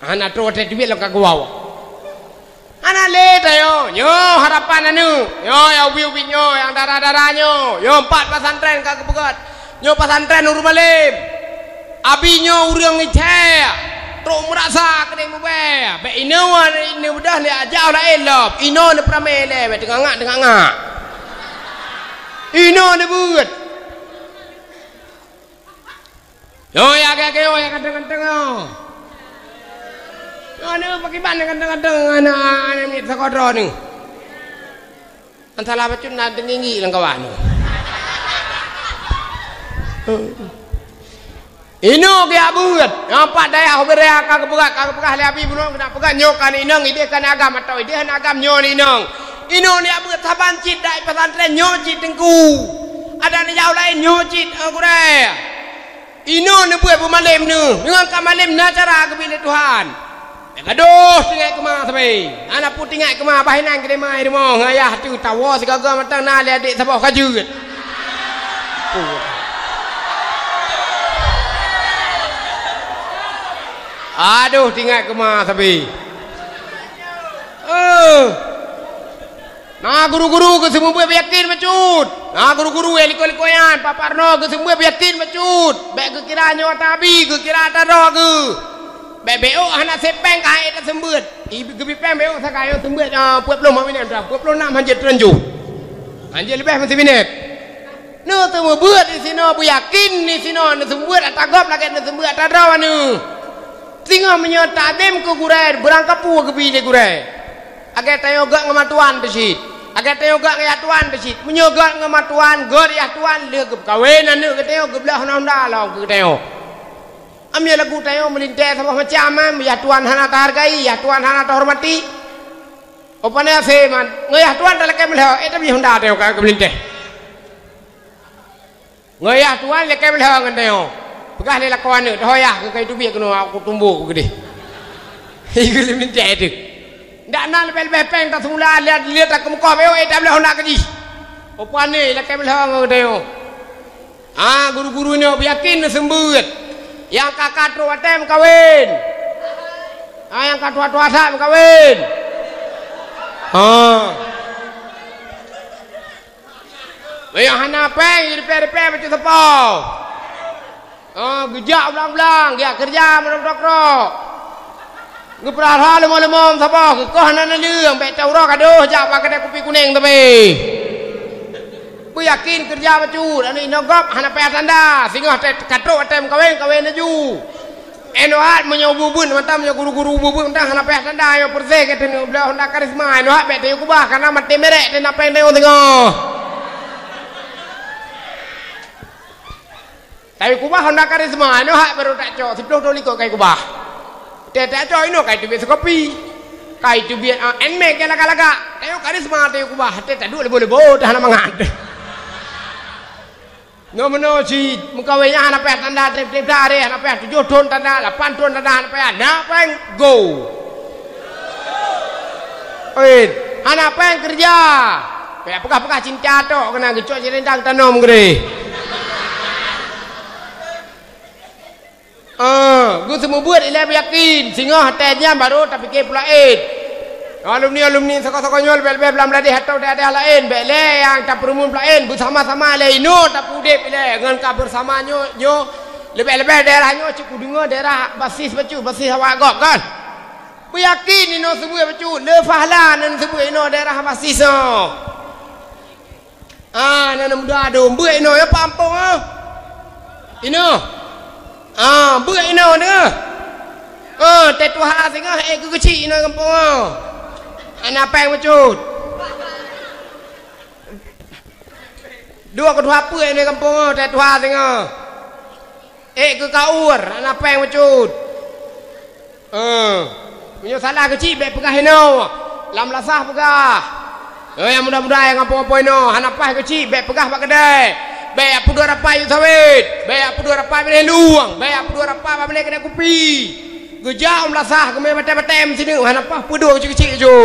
Ana tro te duit lo ka gua. Ana le tayo, nyo harapan anu. Yo ya wiu-wiu nyo yang darah-darahnya. Yo 4 pesantren ka kepegat. Nyo pesantren Nurul Malim. Abi nyo urang ite. Tro merasa kedeng mobe. Be ino ini udah le ajau la elop. Ino ne pramele be tengah-tengah. Ino ne buat. Yo ya yo ya kadang-kadang. Ana pakai ban kadang-kadang anak ni sekodro ni. Antara pacun nak tinggi lang kawan. Ino ke abut. Nampak daya berea ka kepegat le abi bunuh kena pegat nyokan inang ide kan agam atau ide kan agam nyo ni inang. Ino ni abut saban cit dai pesantren nyo cit tengku. Ada ni jauh lain nyo cit akure. Ino ni buat pemalim ni. Dengan kamalim na cara kebila Tuhan. Aduh, tinggal kemah sampai. Anak pun tinggal kemah bahinan ke demai demo. Ayah tu tawa segala matang nak lihat adik sabah kajut. Aduh, tinggal kemah sampai. Nah guru-guru ke semua buat yakin macut. Nah guru-guru eliko-elikoyan paparno ke semua yakin macut. Baik ke kiranya tabi ke kira taro ke. Beo anak sepeng kai tak sembut. Ibu gebipeng beo sakai sembut 20 minit dah. 26 hanjat renju. Hanjat lebih masih minit. Nu temu buat di sini bu yakin di sini nu sembut atagop lagi nu sembut atadra nu. Singa menyota dem ke gurai berangkap pu ke bile gurai. Agar tayo gak ngamatuan besit. Agar tayo gak ngatuan besit. Menyogat ngamatuan gor ya tuan le ke kawenan nu ke tayo ke belah honda law ke tayo. Ambil lagu tayo melintas sama macam ya Tuhan hana hargai ya Tuhan hana hormati. Opane ase man ngayah Tuhan tak lekai melha eta bi honda tayo ka melintas. Ngayah Tuhan lekai melha ngan tayo. Begah le lakuan ni hoyah ke kai tu bi kena aku tumbuh gede. Iku melintas tu. Ndak nan lebih peng tak semula lihat tak muka beo eta belah honda kaji. Opane lekai melha ngan tayo. Guru-guru ni yakin sembut. Yang kakak tua tem kawin. Yang kakak tua tem kawin. Yang hana peng jadi pere-pere macam sepau. Gejak belang-belang, dia kerja menok-nok. Ngeperah lemon-lemon sepau, kau hana neliang, baik tahu aduh, jak pakai kedai kopi kuning tapi. Bu yakin kerja macut anu inogop hana payah tanda sehingga katrok atem kawin aju enohat menyobubun mantap menyo guru-guru bubun tang hana payah tanda yo perse kete ni belah honda karisma enohat bet yo kubah karena mati merek den apa yang tengok tapi kubah honda karisma enohat baru tak cok 10 doli kok kai kubah tak cok ino kai tu biasa kopi kai tu biar enmek yang laga-laga tayo karisma tayo kubah tak dulu boleh dah hana mangat. No menoji mengkawinnya anak payah tanda trip dari anak payah 7 ton tanda 8 ton tanda anak payah napeng go. Anak payah kerja. Payah pekah-pekah cinta tok kena gecok jerendang tanam gede. Gue semua buat ilah yakin sehingga hatinya baru tapi ke pula alumni sekolah nyol bel-bel belam ladih atau daerah lain bele yang tak perumun lain bersama-sama le ino tak pudep le dengan ka bersama nyo lebih-lebih daerahnya cukup dengar daerah basis bacu basis awak gok kan bu yakin ino semua bacu le fahlan dan semua ino daerah basis nana muda do bu ino ya pampung ino bu ino ne tetuha sehingga kecil ino kampung anak peng macut. Dua kedua apa ini kampung tak tua tengok. Ke kaur anak peng macut. Punya salah kecil baik pegah hino. Lam lasah pegah. yang mudah-mudah yang apa-apa ino hanapah kecil baik pegah pak kedai baik apa dua rapai yuk sawit baik apa dua rapai boleh luang baik apa dua rapai boleh kedai kopi gejau melasah kemana batem-batem sini hanapah pedua kecil-kecil je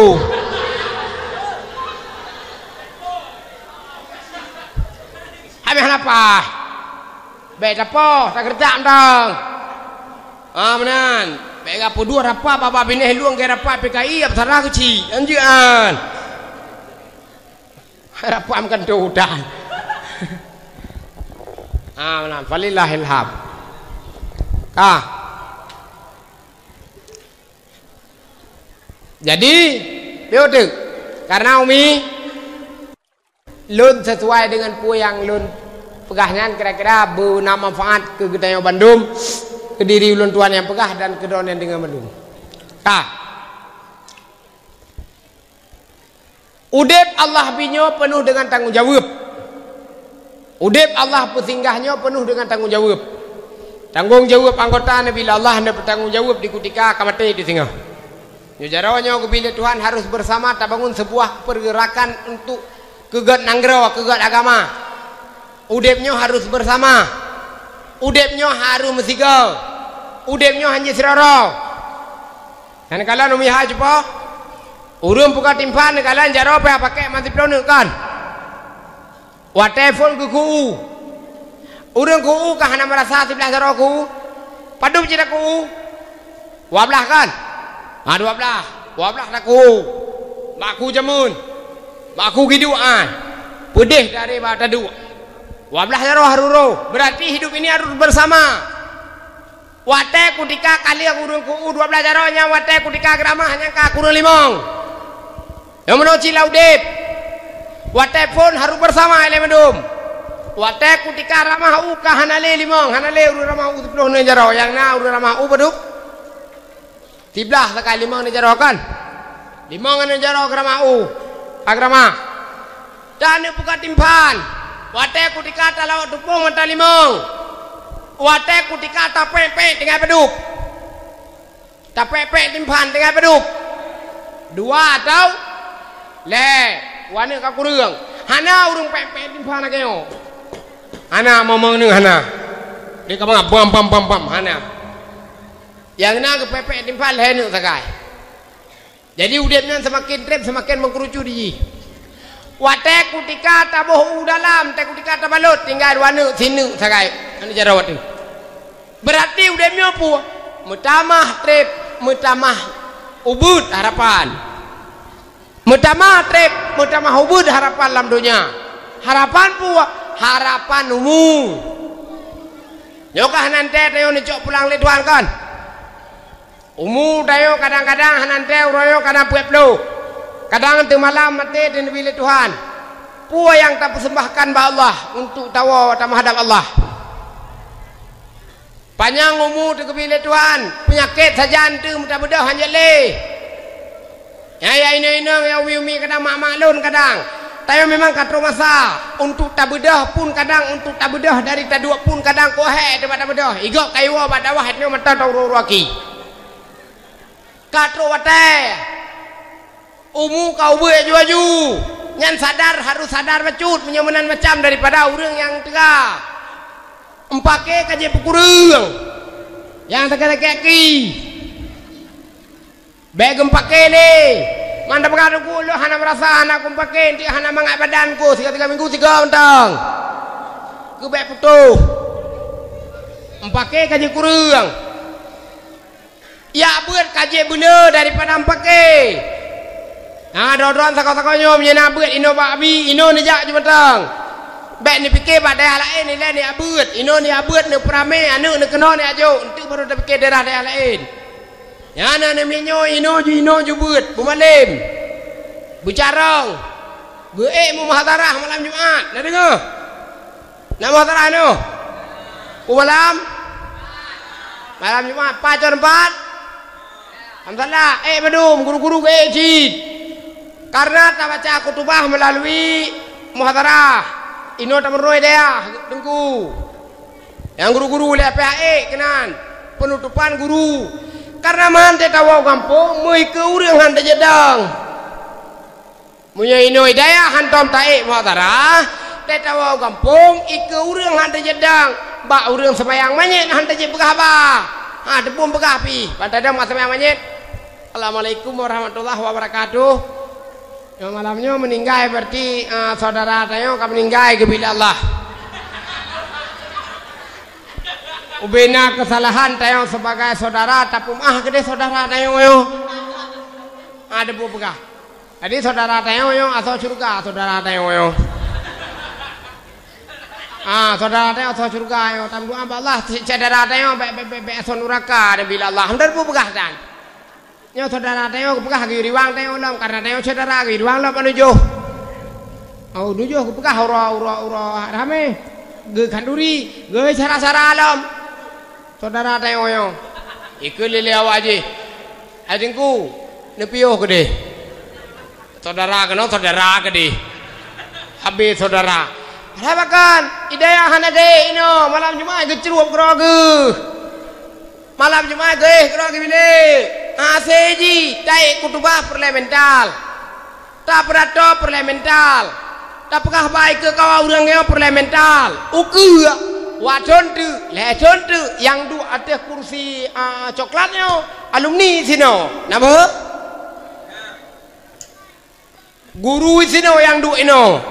habis hanapah baik apa tak kerja entang menan baik apa dua rapai bapa bini luang ke rapai PKI apa sarah kecil anjian harapan kan udah menan falillahil hamd jadi biodek karena umi lun sesuai dengan pu yang lun pegahnya kira-kira bernama manfaat ke Gedaya Bandung ke diri ulun tuan yang pegah dan ke don yang dengan Bandung udep Allah binyo penuh dengan tanggung jawab udep Allah pesinggahnya penuh dengan tanggung jawab anggota bila Allah hendak bertanggung jawab di ketika kamate di singgah Jarawanya bila Tuhan harus bersama tak bangun sebuah pergerakan untuk kegat nanggro, kegat agama. Udepnya harus bersama. Udepnya harus mesigal. Udepnya hanya seroro. Dan kalian umi haji po, urung buka timpan kalian jaro apa pakai mati pelonu kan? Watefon kuku. Urung kuku kahana merasa sebelah jaro kuku. Padu cina kuku. Wablah kan? 12 aku makku jamun makku giduan pudih dari bata dua 12 jaro haruro berarti hidup ini harus bersama wate kutika kali aku urung ku 12 jaro nya wate kutika geramah nya ka kurang limong yang menoci laudip wate pun harus bersama ele medum wate kutika ramah u ka hanale limong hanale urung ramah u 10 jaro yang na urung ramah u beduk tiblah sekali limang ni jaro kan limang ni jaro gramau agrama dan buka timpan wate kutikata lawat tupung mata limang wate kutikata pepe dengan pedup tak pepe timpan dengan pedup dua atau le wane ka kurang hana urung pepe timpan akeo hana momong ni hana dia ka bam hana yang nak kepepek timpal henuk sakai. Jadi udepnya semakin trip semakin mengkerucut di. Wate kutika taboh dalam, te kutika tabalut tinggal wana sinu sakai. Anu cara wate. Berarti udepnya pu mutamah trip, mutamah ubud harapan. Mutamah trip, mutamah ubud harapan dalam dunia. Harapan pu harapan umum. Nyokah nanti tayo ni cok pulang le Tuhan kan. Umu dayo kadang-kadang hanante uroyo kadang pueplo kadang tu malam mati di bilik Tuhan pua yang tak persembahkan ba Allah untuk tawa tak menghadap Allah panjang umu di bilik Tuhan penyakit saja antu mudah-mudah hanya le ya ini ya umi kadang mak-maklun kadang tayo memang katro masa untuk tak bedah pun kadang untuk tak bedah dari tak dua pun kadang kohe tak bedah igok kaiwa badawah itu mata tau ruaki katro wate umu kau buataju nyan sadar harus sadar becut menyemenan macam daripada orang yang tegak empake kaje pekurang yang tegak-tegaki baik empake ni manda pengadu kulo hana merasa anak empake nanti hana mangat badanku 3 minggu 3 mentang ke baik putuh empake kaje kurang ya buat kaji bener daripada empake nah dodon sakau-sakaunya menyena buat ino babi ino ni jak jumatang baik ni fikir pada lain ni lain ni abut ino ni abut ni prame anu ni kena ni ajo untuk baru dah fikir daerah lain ya na ni menyo ino ju buat bumalim bicarang geek mu muhadarah malam Jumaat dah dengar nak muhadarah anu malam Jumaat 4 Alhamdulillah, bedum guru-guru ke ejid. Karena tak baca kutubah melalui muhadarah. Ino tak meroy dia, tengku. Yang guru-guru oleh PHE kenan penutupan guru. Karena mante tahu kampung, mai ke urang hande jedang. Munya ino hidayah hantom taik muatara. Tetawa kampung ike urang hantar jedang. Bak urang semayang manyet hantar je pegah ba. Ha tepung pegah pi. Pantadang mak semayang manyet. Assalamualaikum warahmatullahi wabarakatuh. Yang malamnya meninggal berarti saudara tayo ka meninggal ke bila Allah. Ubena kesalahan tayo sebagai saudara tapi gede saudara tayo yo. Ada bu pegah. Jadi saudara tayo yo atau surga saudara tayo yo. Saudara tayo atau surga yo tamdu Allah saudara tayo be sonuraka bila Allah. Hendak bu pegah dan. Nyo saudara tayo pegah gi riwang tayo lam karena tayo saudara gi riwang lam anujo. Nujo pegah ura rame. Ge kanduri, ge cara-cara alam. Saudara tayo yo. Iku lele awaji. Adingku nepio gede. Saudara gede. Habis saudara. Harapakan hidayah hanade ino malam Jumat ge ceruap kroge. Malam Jumat ge kroge bile. Seji taik kutubah parlemental. Tak berato parlemental. Tak pegah baik ke kawa urang yo parlemental. Uku wadon tu, ledon tu yang du ada kursi coklatnya alumni sino. Napa? Guru sino yang du ino.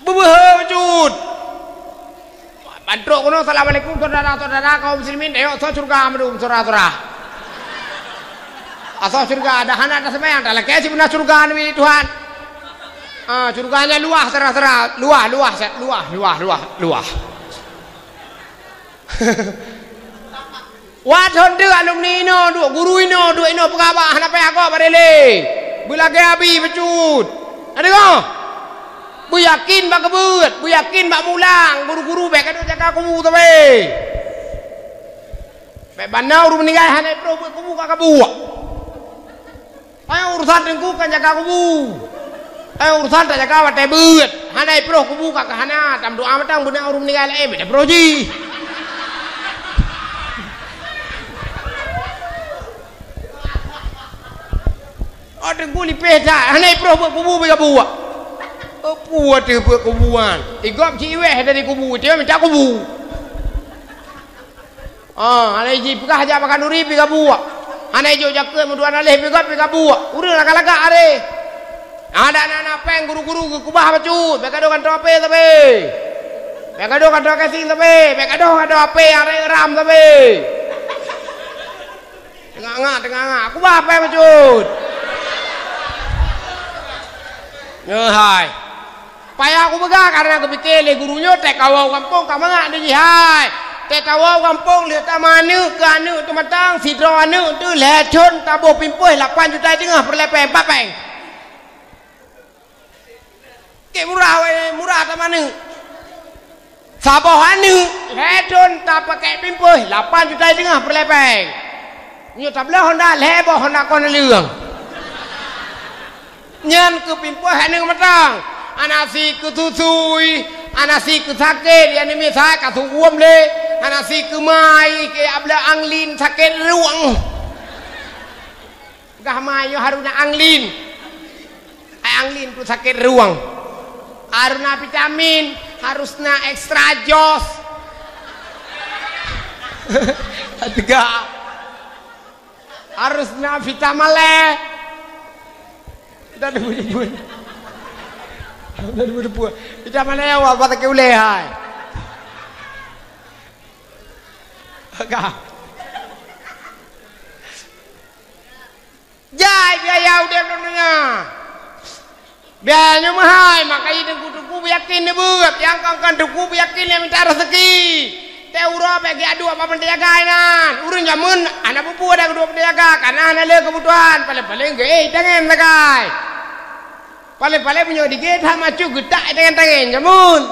Bebeh wujud. Bantu kono assalamualaikum saudara-saudara kaum muslimin ayo surga medum saudara-saudara. Asal surga ada anak ada sembahyang dalam kasih benar surga ini Tuhan. Surganya luah serah-serah luah. Wadon tu alumni ino, dua guru ino pegawai anak payah kau barele. Belagai abi becut. Ada kau? Bu yakin bak kebut, bu yakin bak mulang, guru-guru baik ada jaga kubu tu be. Baik banau ru meninggal hanai pro kubu kak kubu. Ayo urusan dengku kan jaga kubu. Ayo urusan tak jaga watai but. Hanai pro kubu kak hana tam doa matang benar urung meninggal beda proji. Oh dengku lipeh hanai pro kubu bega buat. Puat dia buat kubuan. Igop ciweh dari kubu, dia minta kubu. Anai ji pegah aja makan uri pegah buat. Anai jo jaga muduan alih pegah buat. Urang laga-laga are. Ada anak-anak peng guru-guru ke kubah bacut. Beka do kan tope tapi. Beka do kan toke sing tapi. Beka do kan tope are ram tapi. Tengah-tengah. Kubah apa bacut. Hai. Payah aku begah karena aku pikir le gurunya tek kawau kampung ka mangak deui hai. Tek kawau kampung lihat mana ke anu tu matang sidro anu tu lecon tabuh pimpuh 8 juta tengah per lepeng papeng. Ke murah ta mana? Saboh anu lecon tak pakai pimpuh 8 juta tengah per lepeng. Nyo tablah Honda lebo Honda kon leung. Nyan ke pimpuh anu matang. Anasi ketusui, anasi kesakit, yang ini saya kasih uam le, anasi kemai, ke abla anglin sakit ruang. Gah mayo haruna anglin, anglin tu sakit ruang. Haruna vitamin, harusna ekstra jos. Tiga, harusna vitamin le. Dah dibun. Tidak mana yang awak pakai uleh hai. Agak. Jai biaya udah nonnya. Biayanya mahal, makanya tunggu yakin dia buat. Yang kan tunggu yakin dia minta rezeki. Teuro bagi adu apa penjagaan. Urun jamun anak pupu ada kedua penjaga karena anak le kebutuhan paling ge tangan lagai. Paling punya dikit hak macu gutak tangan jamun.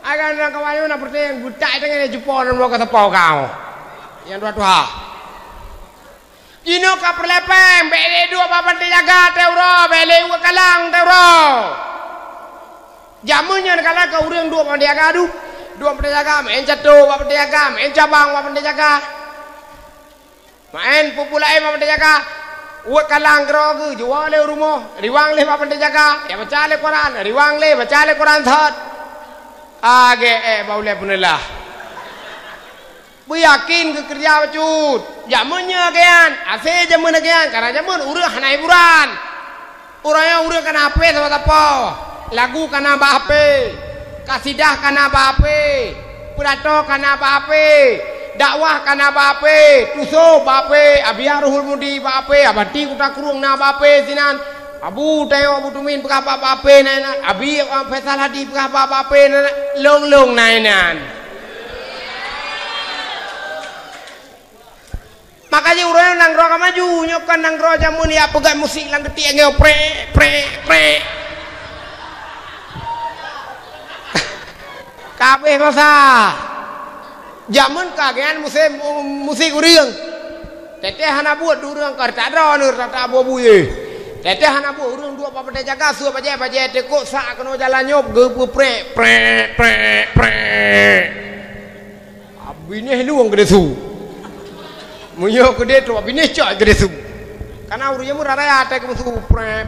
Agan orang kawayu nak pertanyaan gutak tangan jepon dan bawa ke tepau kau. Yang dua. Ino ka perlepeng bele dua papan jaga teuro bele uga kalang teuro. Jamunnya kalau kau urang dua papan jaga adu. Dua papan jaga main jatuh papan jaga main cabang papan jaga. Main pupulai papan jaga. uat kalang gerogu jual le rumah riwang le apa jaga ya baca le Quran riwang le baca le Quran thot age baule punelah bu yakin ke kerja bacut jamunnya kean ase jamun kean karena jamun urang hanai buran urang kana ape sama apa lagu kana bape kasidah kana bape pidato kana bape dakwah kana bape tuso bape abiaruhul mudi bape abati kuta kurung na bape sinan abu tayo abu tumin pekah bape nainan abi Faisal Hadi pekah bape long nainan makanya urang nang roh maju nyokan nang roh jamun ya pegat musik lang ketik ngeo pre kabeh masa jamun kagean musik urang teteh hana buat urang karta dronur tata bobu ye teteh hana buat urang dua apa jaga su apa je tekok sak kena jalan nyop ge pre abine luang gede su munyo gede tu abine cok gede su karena urangnya murah raya tek musu pre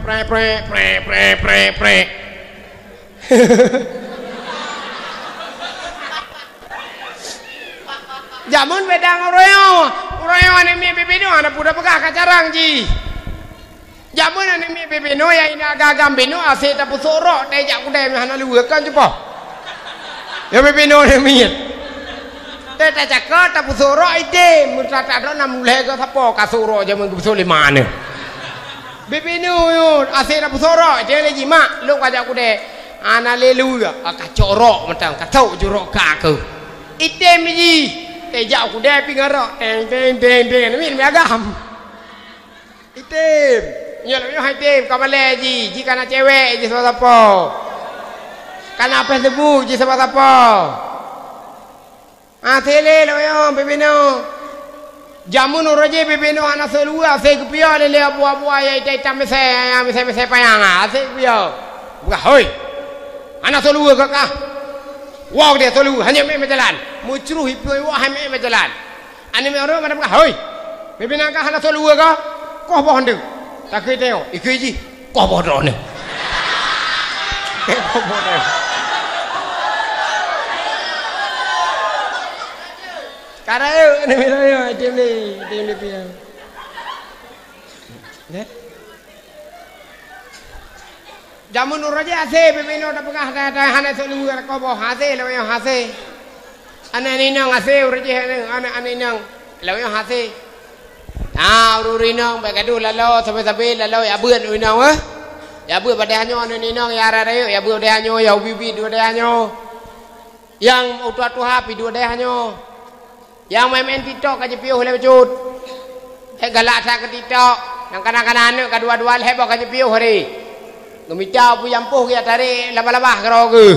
jamun bedang royo ane mi bebeno ana puda pegah kacarang ji jamun ane mi bebeno ya ini agak beno ase ta pusoro te jak kude mi hana luwe kan cepo ya bebeno ne mi te ta jak ta pusoro ide mun ta do nam le ko sapo kasuro jamun ku pusole mane bebeno yo ase ta pusoro te le ji mak lu ka jak kude ana le luwe ka corok mentang ka tau jorok ka ke ide mi ji jauh kuda pinggara, teng, ni agam. Item, nyala yo item, kamale ji, kana cewek ji sama apa? Kana apa sebu ji sama apa? Tele lo yo bebeno. Jamun oroje bebeno ana selua, se kepia le buah-buah ya ita mese payang, se kepia. Buka hoi. Ana selua kakak. Wah dia selalu hanya me jalan, muncul hipoi wah hanya me jalan. Ane me orang mana bukan, hoi, bebina kah hana selalu kah? Kau bohong tu, tak kita yo, ikuji, kau bodoh ni. Kau bodoh. Karena yo, ni me yo, tim ni piang. Ne? Jamun uraja ase bebeno da pegah da hana selu ko bo hase lo yo hase ana ni nang ase uraja ana nang lo yo hase ururi nang ba kadu lalo sabe lalo ya bươn ui nang ya bươn ba de nyo ni nang ya ra yo ya bươn de nyo ya bibi dua de nyo yang utua tuha pi dua de nyo yang main TikTok aja piu le cut galak sa ke TikTok nang kanan-kanan kadua-dua le bo aja piu hari gemita pu yampuh ya tarik laba-laba kero ge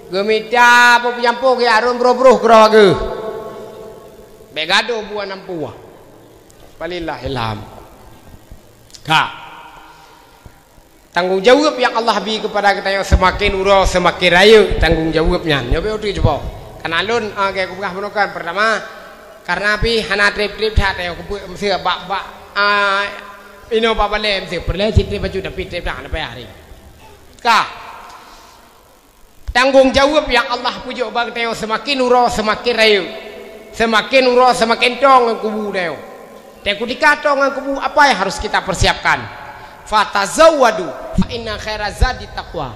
gemita pu yampuh ya arum bro kero ge begado buah nampuah walillahil hamd tanggung jawab yang Allah beri kepada kita yang semakin urang semakin raya tanggung jawabnya nyoba uti coba kanalun ke kubah menukan pertama karena api hana trip tak tayo kubah mesti bak ino papa lem se perle citri baju tapi trip tak apa hari tanggung jawab yang Allah pujuk bagi tayo semakin urang semakin raya semakin urang semakin tong kubu tayo te ketika tong kubu apa yang harus kita persiapkan fatazawwadu fa inna khairazadi taqwa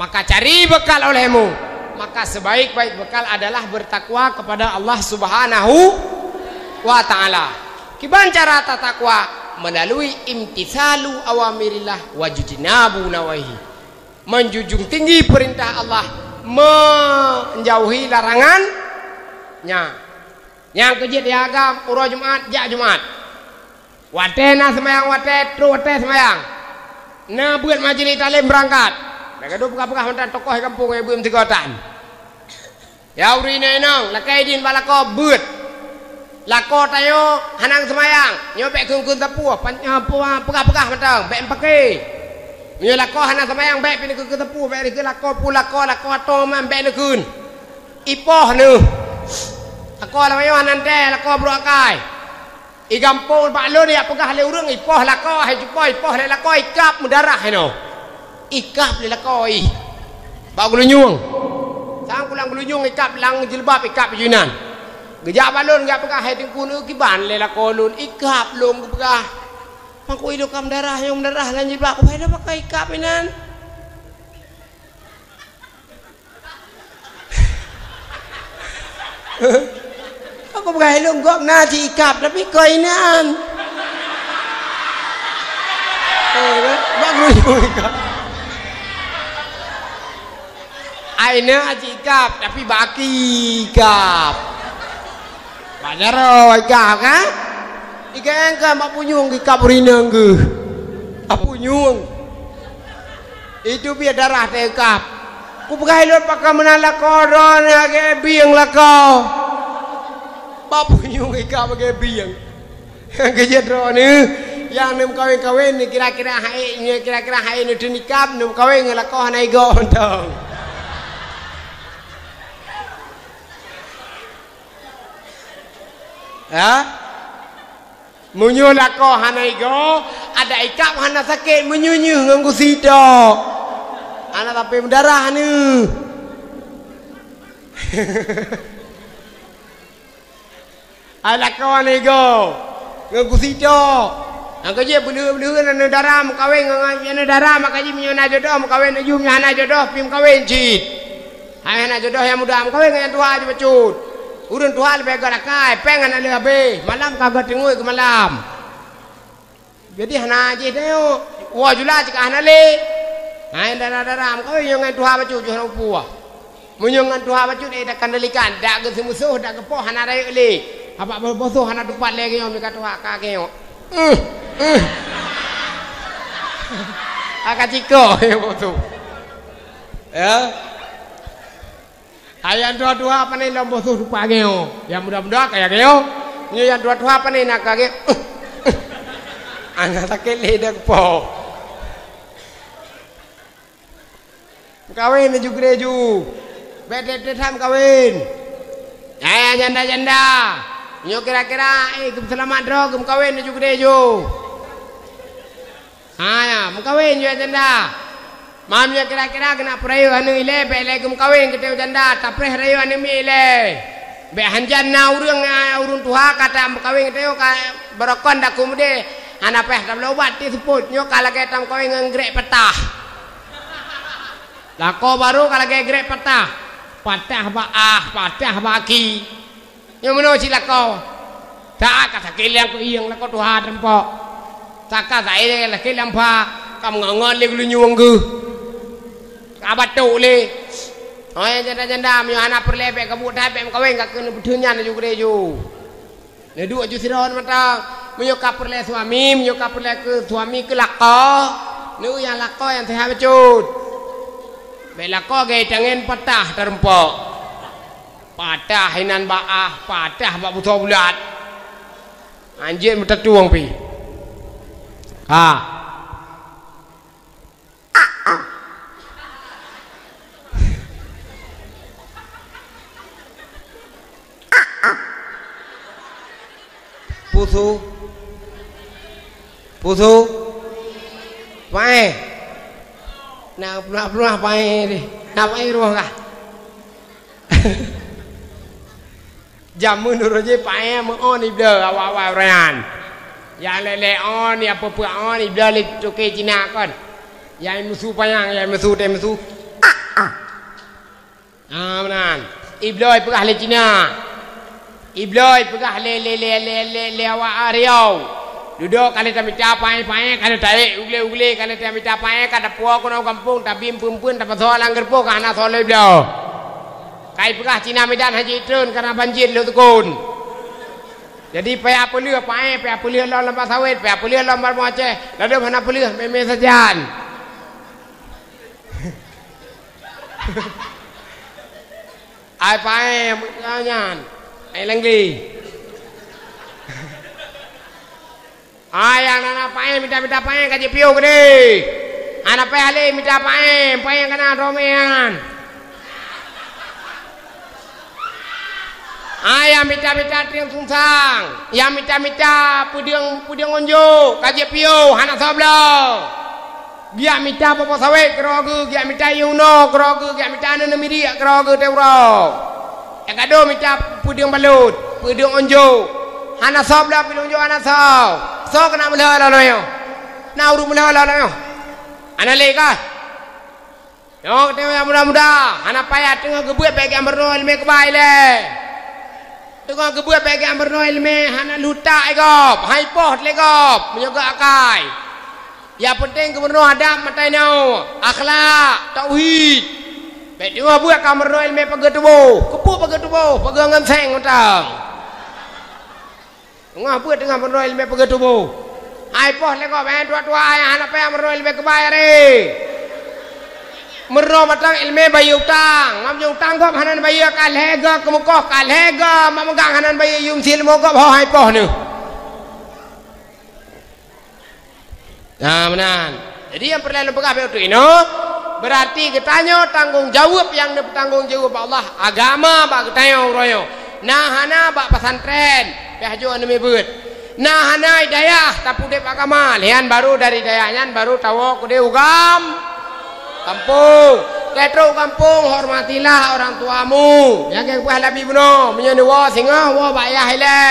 maka cari bekal olehmu maka sebaik-baik bekal adalah bertakwa kepada Allah Subhanahu wa taala kiban cara takwa melalui imtithalu awamirillah wajtinabu nawahi menjunjung tinggi perintah Allah menjauhi larangannya yang kejit ya agam uro Jumat ja Jumat wate na semayang wate tru wate semayang na buat majelis talim berangkat mereka do buka-buka hontan tokoh kampung ibu mtigotan ya urine nang lakai din balako buat lako tayo hanang semayang nyobek kun tepuh pegah-pegah mentang bek empake nyo lako hanang semayang bek pin kun tepuh bek ke lako pulako ato man bek kun ipoh nu lako lamayo hanan te lako bro akai I kampung Pak Lon ni apakah le urang ipoh lako hai jupoi ipoh le lako ikap mudarah no. Ikap le lako i. Ba gulunyung. Sang pulang gulunyung ikap lang jilbab ikap junan. Gejak Pak Lon gak apakah hai tengku nu kiban le lako lun ikap lum apakah. Pangku hidup kam darah yang darah lan jilbab ko hai dah pakai ikap inan. Aku pakai longgok nasi ikap tapi koinan. Bagus ikap. Aina nasi ikap tapi baki ikap. Bajaro ikap kan? Ikan kan mak punyung ikap rinang ke? Punyung. Itu biar darah tekap. Ku pakai lor pakai menala koron ke biang lakau. Bapu nyung ikap pakai biang. Kejedro ni yang nem kawin ni kira-kira hai ni nikap nem kawin ngelakau hanai go ontong. Ha? Munyu lakau hanai go ada ikap hana sakit menyunyu nganggu sido. Anak tapi mendarah ni. Anak kawan ni go. Ngaku sido. Angka je belu-belu na darah mukawin ngana darah makaji menyana jodoh mukawin aju menyana jodoh pim kawin cit. Hai anak jodoh yang muda mukawin yang tua aja becut. Urun tua lebih garakai pengen ada lebih. Malam kagak tengui ke malam. Jadi hana je teo. Wah jula jika hana le. Hai darah-darah kau yang ngan tuha bacu jual upua. Munyong ngan tuha bacu dia dah kandalikan, dak ke semusuh, dak ke poh hana rai le. Apa bosuh hana tupat lagi yang mika tuha kake yo. Akak ciko yang bosuh. Ya. Ayam tuha apa ni lam bosuh tupat yo. Yang muda-muda kayak yo. Ni yang tuha apa ni nak kake. Anak sakit le dak poh. Kawin juga reju, bete tham kawin. Janda. Nyo kira-kira, selamat dro, kem kawin juga reju. Ya, kawin juga janda. Mamnya kira-kira kena perayu anu ile, bele kem kawin kita janda, tapre rayu anu mi ile. Be hanjan na urung tuha kata kawin kita yo berokon dak kumde. Anak peh tak obat disebut nyo kalau kita kawin ngegrek petah. Lako baru kalau gegrek patah baah, patah baki. Yang mana si lako? Tak kata kiliang ko iyang lako tuha tempok. Tak kata ini laki lampa kamu ngangon le gulunyung ke. Kabatu le. Oh janda-janda mi anak perlebe kamu dah pem kawin gak kena bedunya na juga reju. Le dua ju siron mata menyokap perle suami, menyokap perle ke suami ke lako. Nu yang lako yang sehat becut. Bela ko gay tangen patah terempok. Patah hinan baah, patah bak butuh bulat. Anjir bertetuang pi. Ha. Pusu. Bae. Nak pernah pakai ni, nak pakai ruang kah? Jamu nuruje pakai mengon ibda awal rayan. Yang lele on, yang apa on ibda le cukai Cina kan. Yang musuh payang, yang musuh musuh. Benar. Ibda pegah le Cina. Ibda pegah le awak Riau. Duduk kalau tak minta pakai kalau tarik ugle kalau tak minta pakai kada puak kono kampung tapi pun tak pasal langgar po kana soleh dah. Kai pegah Cina Medan Haji Trun karena banjir lu tukun. Jadi payah pelih pakai payah pelih lawan lembar sawit payah pelih lawan lembar Aceh lalu mana pelih meme sajan. Ai pakai nyanyan ai lengli. Ayah anak pakai minta pakai kaji piu gede. Anak pakai minta pakai kena romean. Ayam mita-mita tiang sungsang, yang mita-mita pudiang onjo, kaje pio, hana sabla. Gia mita popo sawe kerogu, gia mita yuno kerogu, gia mita anu namiri kerogu teuro. Yang kado mita pudiang balut, pudiang onjo, hana sabla pudiang onjo hana saw. So kena mula lalu. Na uru mula lalu. Ana leka. Yo tengok muda-muda, hana payah tengok gebuat bagi amberno ilmu kebai le. Tengok kebuat bagi amberno ilmu hana luta egop, hai poh legop, menyoga akai. Ya penting keberno adab matai nau, akhlak, tauhid. Baik tengok buat amberno ilmu pagi tubuh, kepuk pagi tubuh, pagi ngenseng utang. Tengok buat dengan amberno ilmu pagi tubuh. Hai poh legop, tua-tua yang hana payah amberno ilmu kebai re. Merno matang ilmu bayi utang, ngam utang kok hanan bayi kalhega kemukoh kalhega, mamegang hanan bayi yung sil mogok hai poh nu. Nah, menan. Jadi yang perlu pegah itu ino berarti ketanya tanggung jawab yang bertanggung jawab Allah agama bak ketanya royo. Nah hana bak pesantren, pehjo anu mebut. Nah hana hidayah tapu dep agama, lian baru dari dayanyan baru tawo kude ugam. Kampung, ketro kampung hormatilah orang tuamu. Yang ke kuah labi buno, menyendi wa singa, wa bayah ile,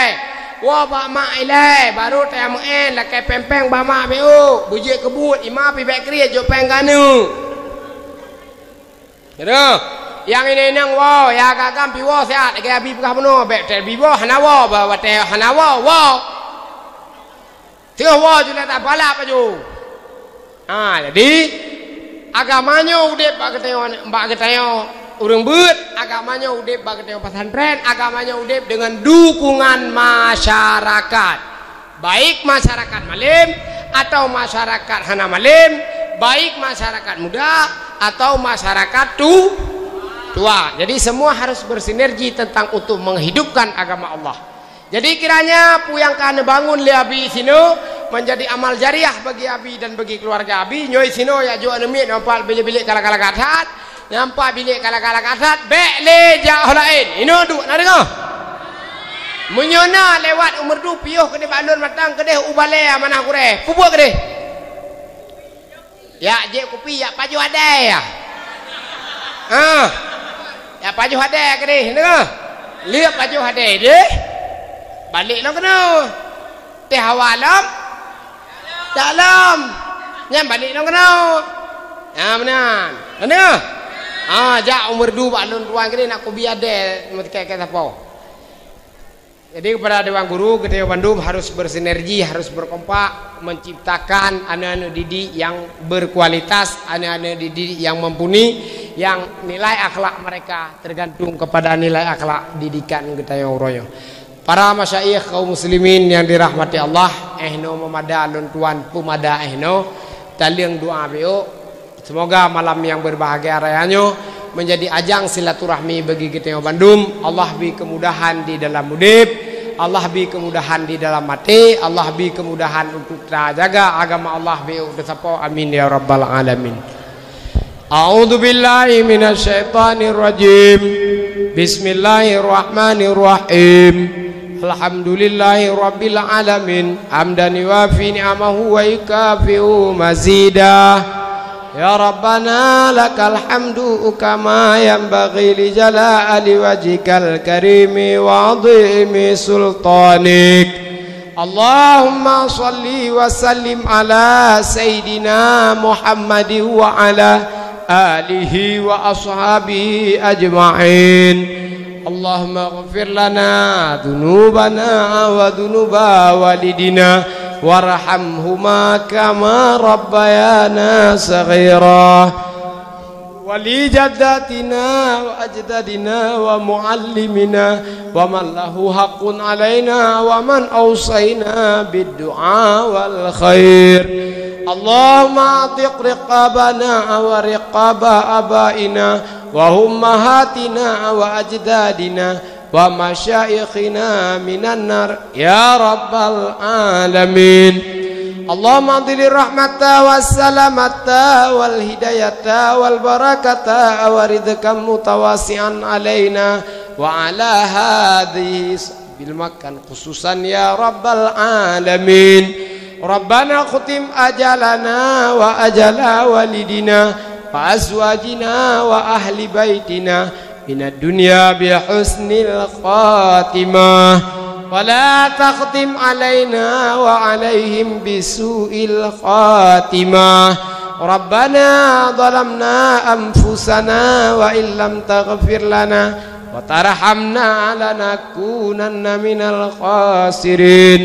wa bak mak ile, baru tamu en, lakai pempeng bama beu, bujik kebut, ima pi bekri jo pengganu. Kira, yang ini nang wa, ya kagam pi wa sehat, lakai abi pekah buno, bek tel bi wa hanawa, bawa tel hanawa, wa. Tiga wa juga tak balap aja. Jadi agamanya udah mbak keteo urang beut, agamanya udah mbak keteo pesantren, agamanya udah dengan dukungan masyarakat, baik masyarakat malim atau masyarakat hana malim, baik masyarakat muda atau masyarakat tua. Jadi semua harus bersinergi tentang untuk menghidupkan agama Allah. Jadi kiranya puyang kana bangun li abi sino menjadi amal jariah bagi abi dan bagi keluarga abi. Nyoi sino ya jo anemit nampak bilik-bilik kala-kala katat, nampak bilik kala-kala katat bek le jah lain. Ino du na dengar. Menyona lewat umur du piuh kene bandun matang kedeh ubale mana kure. Pupuk kedeh. Ya je kopi ya paju ada ya. Ya paju ada kedeh dengar. Lihat paju ada deh. Balik lo kena teh hawalam dalam nyam balik lo kena benar benar jak umur dua balun tuan kini nak kubi ada kayak apa. Jadi kepada dewan guru Gedhe Bandung harus bersinergi, harus berkompak menciptakan anak-anak didik yang berkualitas, anak-anak didik yang mumpuni, yang nilai akhlak mereka tergantung kepada nilai akhlak didikan Gedhe Royo. Para masyayikh kaum muslimin yang dirahmati Allah, ehno memada alun tuan pumada ehno taliang doa beo. Semoga malam yang berbahagia rayanya menjadi ajang silaturahmi bagi Gedhe Bandung. Allah beri kemudahan di dalam mudib, Allah beri kemudahan di dalam mati, Allah beri kemudahan untuk terjaga agama Allah beo desapo. Amin ya rabbal alamin. A'udzu billahi minasyaitonir rajim. Bismillahirrahmanirrahim. Alhamdulillahi rabbil alamin, hamdan yuafi ni'amahu wa yukafi'u mazidah. Ya Rabbana lakal hamdu kama yanbaghi li jalali wajhikal karimi wa 'azimi sultanik. Allahumma salli wa sallim ala sayyidina Muhammadin wa ala alihi wa ashabihi ajma'in. Allahumma ighfir lana dhunubana wa dhunuba walidina warhamhuma kama rabbayana saghira wali jaddatina wa ajdadina wa muallimina wa man lahu haqqun alaina wa man awsayna bid-du'a wal khair. Allahumma atiq riqabana wa riqaba abaina wa ummahatina wa ajdadina wa masyayikhina minan nar ya rabbal alamin. Allahumma adili rahmata wassalamata wal hidayata wal barakata wa rizqan mutawasi'an alaina وعلى هذه بالمكان خصوصا يا رب العالمين. ربنا ختم أجلنا وأجل والدنا وأزواجنا وأهل بيتنا من الدنيا بحسن الخاتمة ولا تختم علينا وعليهم بسوء الخاتمة. ربنا ظلمنا أنفسنا وإن لم تغفر لنا وترحمنا لنكونن من الخاسرين.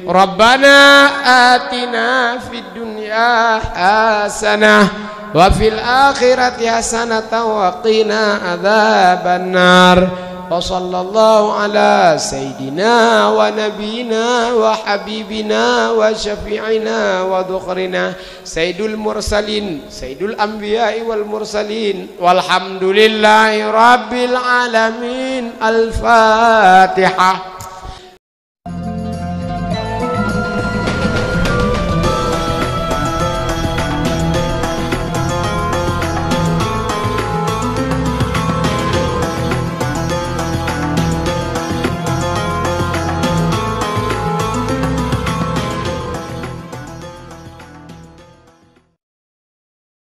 ربنا آتنا في الدنيا حسنة وفي الآخرة حسنة وقنا عذاب النار. وصلى الله على سيدنا ونبينا وحبيبنا وشفيعنا وذخرنا سيد المرسلين سيد الأنبياء والمرسلين والحمد لله رب العالمين. الفاتحة.